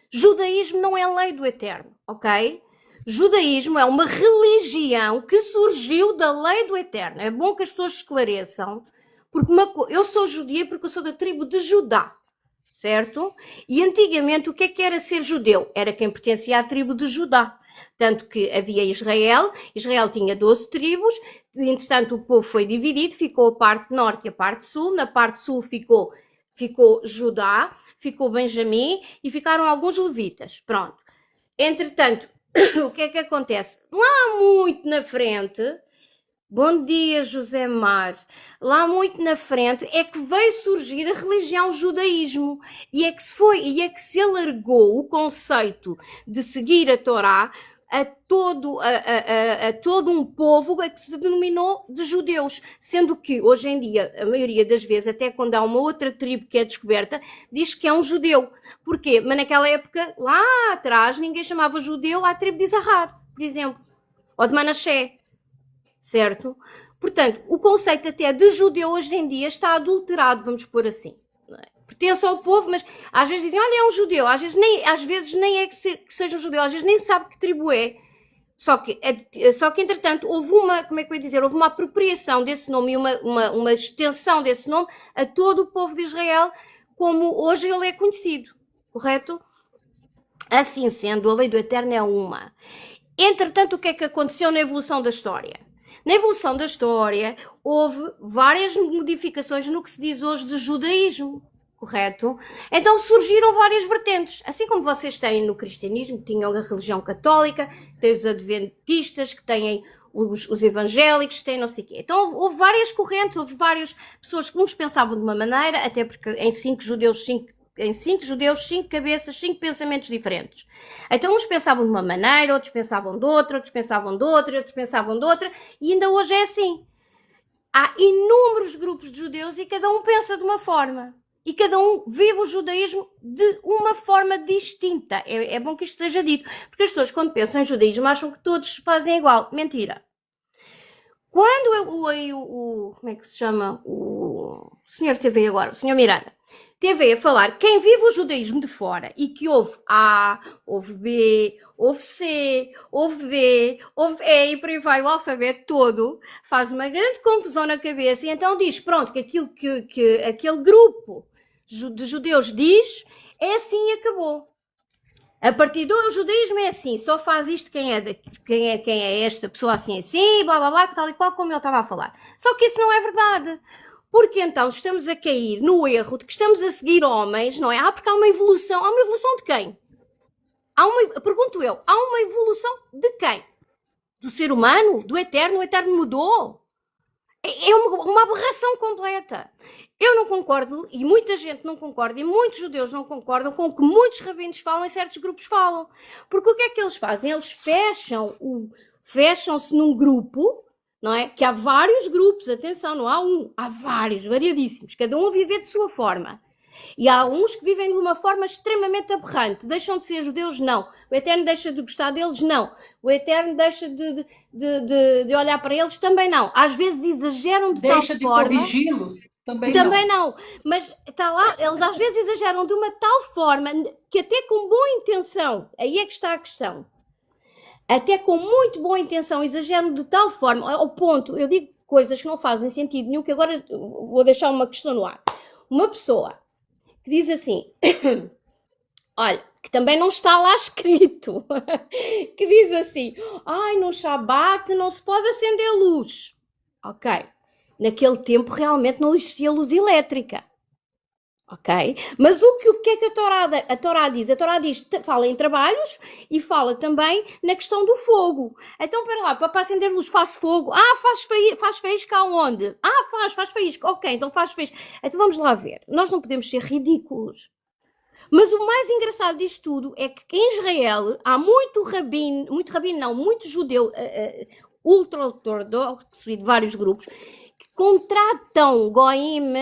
Speaker 6: Judaísmo não é lei do Eterno, ok? Judaísmo é uma religião que surgiu da lei do Eterno. É bom que as pessoas esclareçam, porque eu sou judia porque eu sou da tribo de Judá, certo? E antigamente o que era ser judeu? Era quem pertencia à tribo de Judá. Tanto que havia Israel tinha 12 tribos, entretanto o povo foi dividido, ficou a parte norte e a parte sul, na parte sul ficou Judá, ficou Benjamim e ficaram alguns levitas, pronto. Entretanto, o que é que acontece? Lá muito na frente, bom dia José Mar, lá muito na frente é que veio surgir a religião judaísmo e é que se alargou o conceito de seguir a Torá a todo um povo que se denominou de judeus, sendo que hoje em dia, a maioria das vezes, até quando há uma outra tribo que é descoberta, diz que é um judeu. Porquê? Mas naquela época, lá atrás, ninguém chamava judeu à tribo de Isahar, por exemplo, ou de Manassé, certo? Portanto, o conceito até de judeu hoje em dia está adulterado, vamos pôr assim. Pertence ao povo, mas às vezes dizem, olha, é um judeu, às vezes nem é que seja um judeu, às vezes nem sabe que tribo é. Só que entretanto, houve uma apropriação desse nome e uma extensão desse nome a todo o povo de Israel, como hoje ele é conhecido, correto? Assim sendo, a lei do Eterno é uma. Entretanto, o que é que aconteceu na evolução da história? Na evolução da história, houve várias modificações no que se diz hoje de judaísmo. Correto? Então surgiram várias vertentes, assim como vocês têm no cristianismo, que tinham a religião católica, tem os adventistas, que têm os evangélicos, que têm não sei o quê. Então houve várias correntes, houve várias pessoas que uns pensavam de uma maneira, até porque em 5 judeus, 5 cabeças, 5 pensamentos diferentes. Então uns pensavam de uma maneira, outros pensavam de outra, outros pensavam de outra, outros pensavam de outra, e ainda hoje é assim. Há inúmeros grupos de judeus e cada um pensa de uma forma. E cada um vive o judaísmo de uma forma distinta. É bom que isto seja dito, porque as pessoas, quando pensam em judaísmo, acham que todos fazem igual. Mentira. Quando eu leio como é que se chama? O senhor que teve aí agora, o senhor Miranda, teve aí a falar, quem vive o judaísmo de fora e que ouve A, ouve B, ouve C, ouve D, ouve E e por aí vai o alfabeto todo, faz uma grande confusão na cabeça e então diz, pronto, que aquilo que aquele grupo de judeus diz é assim e acabou. A partir do judaísmo é assim, só faz isto quem é esta pessoa assim, blá blá blá, tal e qual como ele estava a falar. Só que isso não é verdade. Porque então estamos a cair no erro de que estamos a seguir homens, não é? Porque há uma evolução. Há uma evolução de quem? Pergunto eu, há uma evolução de quem? Do ser humano? Do eterno? O eterno mudou? É uma aberração completa. Eu não concordo, e muita gente não concorda, e muitos judeus não concordam com o que muitos rabinos falam e certos grupos falam. Porque o que é que eles fazem? Eles fecham-se num grupo, não é? Que há vários grupos, atenção, não há um, há vários, variadíssimos, cada um a viver de sua forma. E há uns que vivem de uma forma extremamente aberrante, deixam de ser judeus? Não. O Eterno deixa de gostar deles? Não. O Eterno deixa de olhar para eles? Também não. Às vezes exageram de
Speaker 1: Deixa
Speaker 6: tal
Speaker 1: de
Speaker 6: forma...
Speaker 1: corrigi-los?
Speaker 6: Também não. Mas está lá, eles às vezes exageram de uma tal forma que até com boa intenção, aí é que está a questão, até com muito boa intenção, exageram de tal forma, ao ponto, eu digo coisas que não fazem sentido nenhum, que agora vou deixar uma questão no ar. Uma pessoa que diz assim, olha, que também não está lá escrito, que diz assim, ai, no Shabat não se pode acender luz. Ok. Naquele tempo realmente não existia luz elétrica. Ok? Mas o que é que a Torá diz? A Torá diz, fala em trabalhos e fala também na questão do fogo. Então, para lá, para acender luz, faz fogo. Ah, faz faísca aonde? Ah, faz faísca. Ok, então faz faísca. Então vamos lá ver. Nós não podemos ser ridículos. Mas o mais engraçado disto tudo é que em Israel há muito judeu ultra-ortodoxo e de vários grupos contratam Goim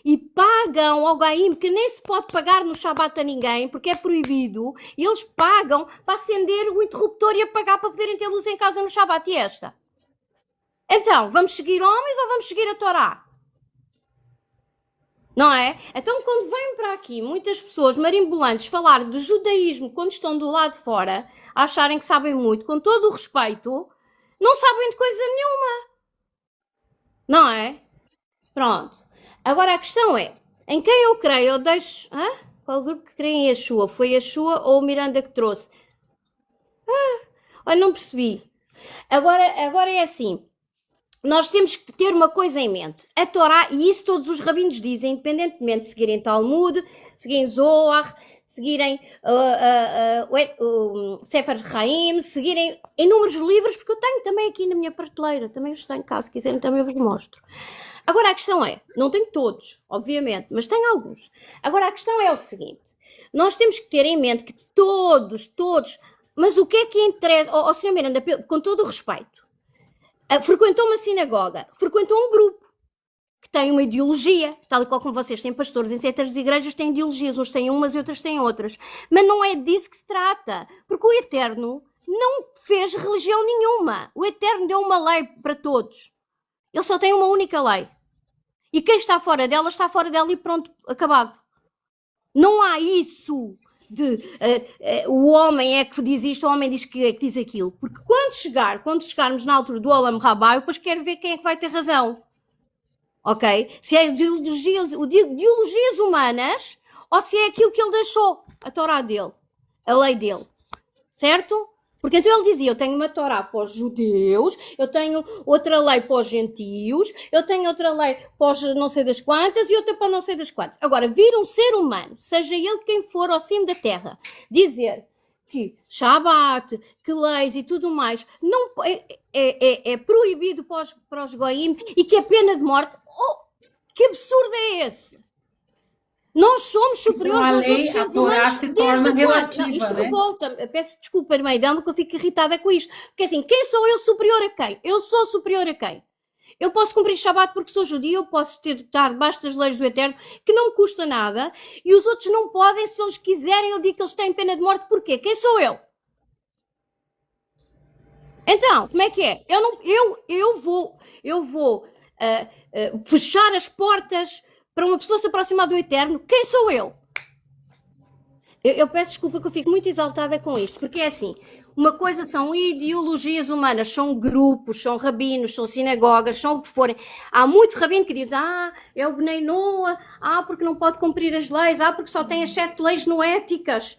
Speaker 6: e pagam ao Goim, que nem se pode pagar no Shabat a ninguém, porque é proibido, e eles pagam para acender o interruptor e apagar para poderem ter luz em casa no Shabat. E esta? Então, vamos seguir homens ou vamos seguir a Torá? Não é? Então, quando vêm para aqui muitas pessoas marimbolantes falar de judaísmo quando estão do lado de fora, acharem que sabem muito, com todo o respeito, não sabem de coisa nenhuma. Não é? Pronto. Agora a questão é, em quem eu creio, eu deixo... Qual grupo que crê em Yeshua? Foi Yeshua ou o Miranda que trouxe? Olha, não percebi. Agora é assim, nós temos que ter uma coisa em mente. A Torá, e isso todos os rabinos dizem, independentemente de seguirem Talmud, seguirem Zohar, seguirem Sefer Chaim, seguirem inúmeros livros, porque eu tenho também aqui na minha prateleira, também os tenho cá, se quiserem também eu vos mostro. Agora a questão é, não tenho todos, obviamente, mas tenho alguns. Agora a questão é o seguinte, nós temos que ter em mente que todos, mas o que é que interessa, Sr. Miranda, com todo o respeito, frequentou uma sinagoga, frequentou um grupo, que tem uma ideologia, tal e qual como vocês têm pastores em certas igrejas têm ideologias, uns têm umas e outras têm outras, mas não é disso que se trata, porque o Eterno não fez religião nenhuma, o Eterno deu uma lei para todos, ele só tem uma única lei, e quem está fora dela e pronto, acabado. Não há isso de o homem é que diz isto, o homem diz que diz aquilo, porque quando chegarmos na altura do Olam Rabá, eu depois quero ver quem é que vai ter razão. Ok? Se é ideologias humanas ou se é aquilo que ele deixou, a Torá dele, a lei dele, certo? Porque então ele dizia, eu tenho uma Torá para os judeus, eu tenho outra lei para os gentios, eu tenho outra lei para os não sei das quantas e outra para não sei das quantas. Agora, vir um ser humano, seja ele quem for ao cimo da terra, dizer que Shabat, que leis e tudo mais, não, é proibido para os goim e que é pena de morte. Que absurdo é esse? Nós somos superiores aos outros seres humanos.
Speaker 1: Se torna relativa,
Speaker 6: isto
Speaker 1: né?
Speaker 6: revolta. Peço desculpa, irmã Idama, que eu fico irritada com isto. Porque assim, quem sou eu superior a quem? Eu sou superior a quem? Eu posso cumprir Shabat porque sou judia, eu posso estar debaixo das leis do Eterno, que não me custa nada, e os outros não podem, se eles quiserem, eu digo que eles têm pena de morte, porquê? Quem sou eu? Então, como é que é? Eu vou fechar as portas para uma pessoa se aproximar do Eterno? Quem sou eu? Eu peço desculpa que eu fico muito exaltada com isto, porque é assim, uma coisa são ideologias humanas, são grupos, são rabinos, são sinagogas, são o que forem. Há muito rabino que diz, é o Bnei Noa, porque não pode cumprir as leis, porque só tem as 7 leis noéticas.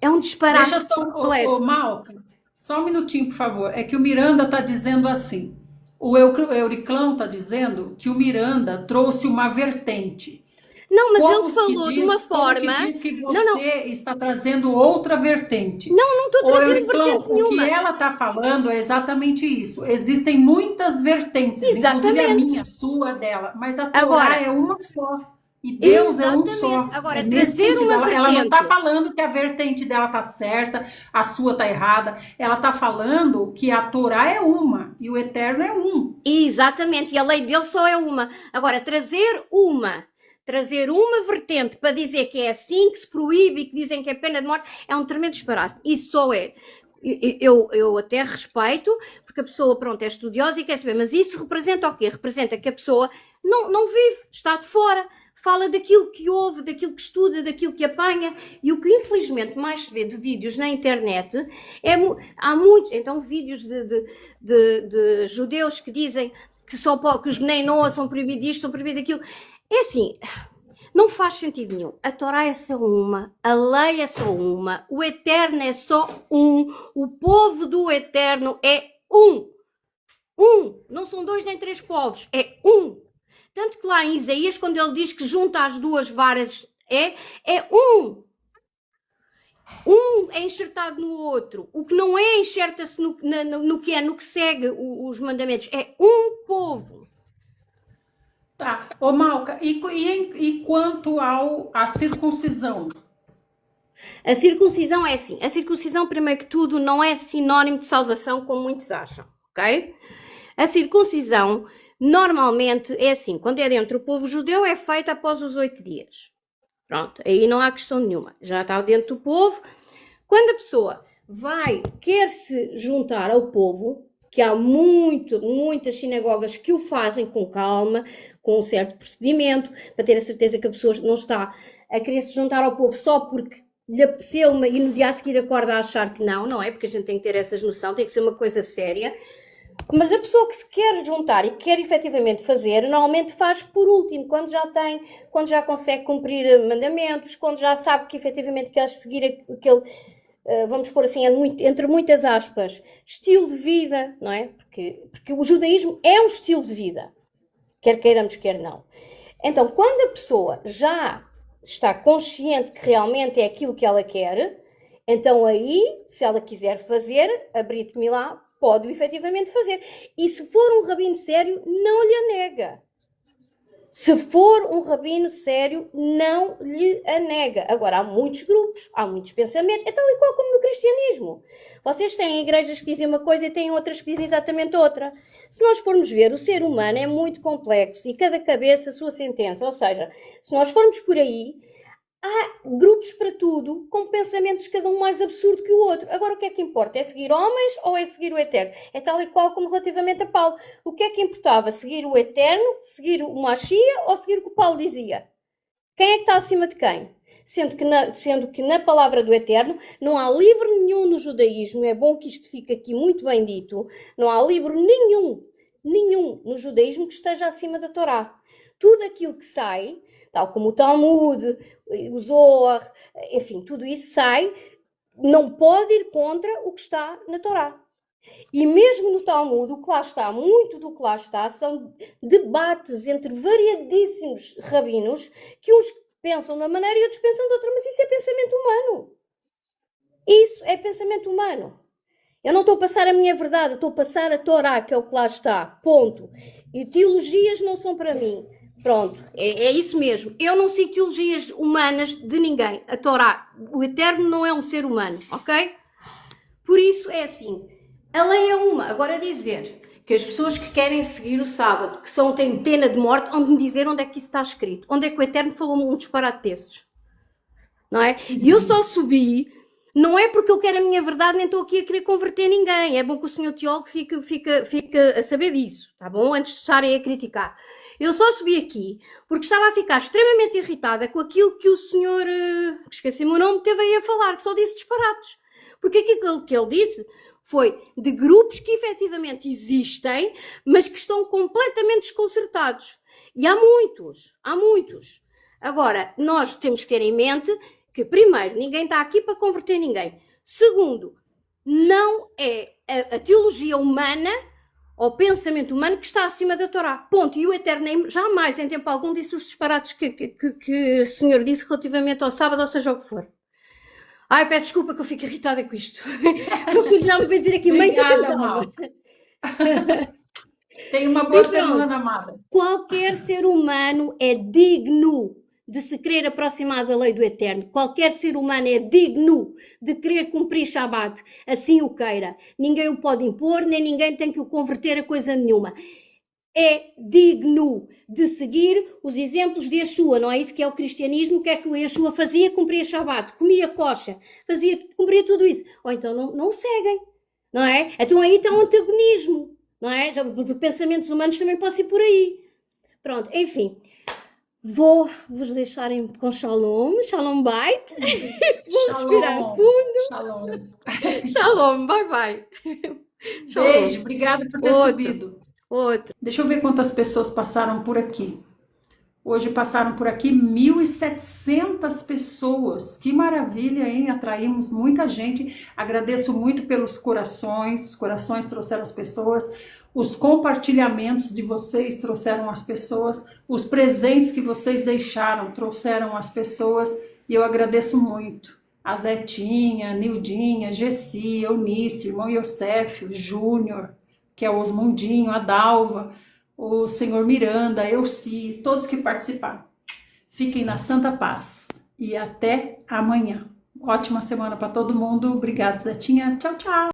Speaker 6: É um disparate.
Speaker 1: Deixa só, Malca, só um minutinho, por favor. É que o Miranda está dizendo assim, o Euriclão está dizendo que o Miranda trouxe uma vertente.
Speaker 6: Não, mas
Speaker 1: Como
Speaker 6: ele falou de uma forma...
Speaker 1: que diz que você está trazendo outra vertente.
Speaker 6: Não estou trazendo vertente
Speaker 1: O
Speaker 6: nenhuma.
Speaker 1: que ela está falando é exatamente isso. Existem muitas vertentes, inclusive a minha, a sua, dela. Mas a Torá
Speaker 6: Agora,
Speaker 1: é uma só. E Deus é um só.
Speaker 6: exatamente. Agora,
Speaker 1: É nesse
Speaker 6: trazer
Speaker 1: sentido.
Speaker 6: uma
Speaker 1: Ela não está
Speaker 6: vertente.
Speaker 1: falando que a vertente dela está certa, a sua está errada. Ela está falando que a Torá é uma e o Eterno é um.
Speaker 6: Exatamente, e a lei dele só é uma. Agora, trazer uma vertente para dizer que é assim, que se proíbe e que dizem que é pena de morte, é um tremendo disparate. Isso só é. Eu até respeito, porque a pessoa, pronto, é estudiosa e quer saber, mas isso representa o quê? Representa que a pessoa não vive, está de fora, fala daquilo que ouve, daquilo que estuda, daquilo que apanha, e o que infelizmente mais se vê de vídeos na internet há muitos, então vídeos de judeus que dizem que os Bnei Noa são proibidos isto, são proibidos aquilo. É assim, não faz sentido nenhum. A Torá é só uma, a lei é só uma, o Eterno é só um, o povo do Eterno é um. Não são 2 nem 3 povos, é um. Tanto que lá em Isaías, quando ele diz que junta as 2 varas, é um. Um é enxertado no outro. O que não é, enxerta-se no que segue os mandamentos. É um povo.
Speaker 1: Tá. Ô, Malca, e quanto à circuncisão?
Speaker 6: A circuncisão é assim. A circuncisão, primeiro que tudo, não é sinónimo de salvação, como muitos acham, ok? A circuncisão, normalmente, é assim. Quando é dentro do povo judeu, é feita após os 8 dias. Pronto, aí não há questão nenhuma. Já está dentro do povo. Quando a pessoa quer se juntar ao povo, que há muitas sinagogas que o fazem com calma, com um certo procedimento, para ter a certeza que a pessoa não está a querer se juntar ao povo só porque lhe apeteceu e no dia a seguir acorda a achar que não é? Porque a gente tem que ter essas noção, tem que ser uma coisa séria. Mas a pessoa que se quer juntar e quer efetivamente fazer, normalmente faz por último, quando já consegue cumprir mandamentos, quando já sabe que efetivamente quer seguir aquele, vamos pôr assim, entre muitas aspas, estilo de vida, não é? Porque o judaísmo é um estilo de vida, quer queiramos, quer não. Então, quando a pessoa já está consciente que realmente é aquilo que ela quer, então aí, se ela quiser fazer, a Brit Milá pode efetivamente fazer. E se for um rabino sério, não lhe a nega. Se for um rabino sério, não lhe a nega. Agora, há muitos grupos, há muitos pensamentos, é tal e qual como no cristianismo. Vocês têm igrejas que dizem uma coisa e têm outras que dizem exatamente outra. Se nós formos ver, o ser humano é muito complexo e cada cabeça a sua sentença. Ou seja, se nós formos por aí, há grupos para tudo, com pensamentos cada um mais absurdo que o outro. Agora, o que é que importa? É seguir homens ou é seguir o Eterno? É tal e qual como relativamente a Paulo. O que é que importava? Seguir o Eterno, seguir o Machia ou seguir o que o Paulo dizia? Quem é que está acima de quem? Sendo que na palavra do Eterno não há livro nenhum no judaísmo, é bom que isto fique aqui muito bem dito, não há livro nenhum no judaísmo que esteja acima da Torá. Tudo aquilo que sai, tal como o Talmud, o Zohar, enfim, tudo isso sai, não pode ir contra o que está na Torá. E mesmo no Talmud, o que lá está, muito do que lá está, são debates entre variadíssimos rabinos que uns pensam de uma maneira e outros pensam de outra, mas isso é pensamento humano. Isso é pensamento humano. Eu não estou a passar a minha verdade, estou a passar a Torá, que é o que lá está, ponto. E teologias não são para mim. Pronto, é isso mesmo. Eu não sigo teologias humanas de ninguém. A Torá, o Eterno não é um ser humano, ok? Por isso é assim, a lei é uma. Agora dizer que as pessoas que querem seguir o sábado, que só têm pena de morte, vão me dizer onde é que isso está escrito. Onde é que o Eterno falou-me um disparate desses? Não é? E eu só subi, não é porque eu quero a minha verdade, nem estou aqui a querer converter ninguém. É bom que o senhor teólogo fique a saber disso, tá bom? Antes de estarem a criticar. Eu só subi aqui porque estava a ficar extremamente irritada com aquilo que o senhor, que esqueci-me o nome, teve aí a falar, que só disse disparates. Porque aquilo que ele disse foi de grupos que efetivamente existem, mas que estão completamente desconcertados. E há muitos, há muitos. Agora, nós temos que ter em mente que, primeiro, ninguém está aqui para converter ninguém. Segundo, não é a teologia humana ou o pensamento humano que está acima da Torá. Ponto. E o Eterno jamais, em tempo algum, disse os disparates que o senhor disse relativamente ao sábado, ou seja o que for. Ai, peço desculpa que eu fico irritada com isto. Meu filho já me veio dizer aqui, mãe,
Speaker 1: Obrigada, Mal. Tenha uma boa semana, amada.
Speaker 6: Qualquer ser humano é digno de se querer aproximar da lei do Eterno. Qualquer ser humano é digno de querer cumprir Shabat, assim o queira. Ninguém o pode impor, nem ninguém tem que o converter a coisa nenhuma. É digno de seguir os exemplos de Yeshua, não é isso que é o cristianismo? O que é que o Yeshua fazia? Cumpria Shabat, comia coxa, cumpria tudo isso. Ou então não o seguem, não é? Então aí está um antagonismo, não é? Já por pensamentos humanos também posso ir por aí. Pronto, enfim. Vou-vos deixar com Shalom, Shalom Bait. Vou respirar fundo.
Speaker 1: Shalom.
Speaker 6: Shalom, bye bye. Shalom.
Speaker 1: Beijo, obrigada por ter subido.
Speaker 6: Outro.
Speaker 1: Deixa eu ver quantas pessoas passaram por aqui. Hoje passaram por aqui 1.700 pessoas. Que maravilha, hein? Atraímos muita gente. Agradeço muito pelos corações. Os corações trouxeram as pessoas. Os compartilhamentos de vocês trouxeram as pessoas. Os presentes que vocês deixaram trouxeram as pessoas. E eu agradeço muito. A Zetinha, a Nildinha, Gessi, Eunice, irmão Iosef, o Júnior, que é o Osmundinho, a Dalva, o senhor Miranda, Elci, todos que participaram. Fiquem na santa paz e até amanhã. Ótima semana para todo mundo. Obrigada, Zetinha. Tchau, tchau.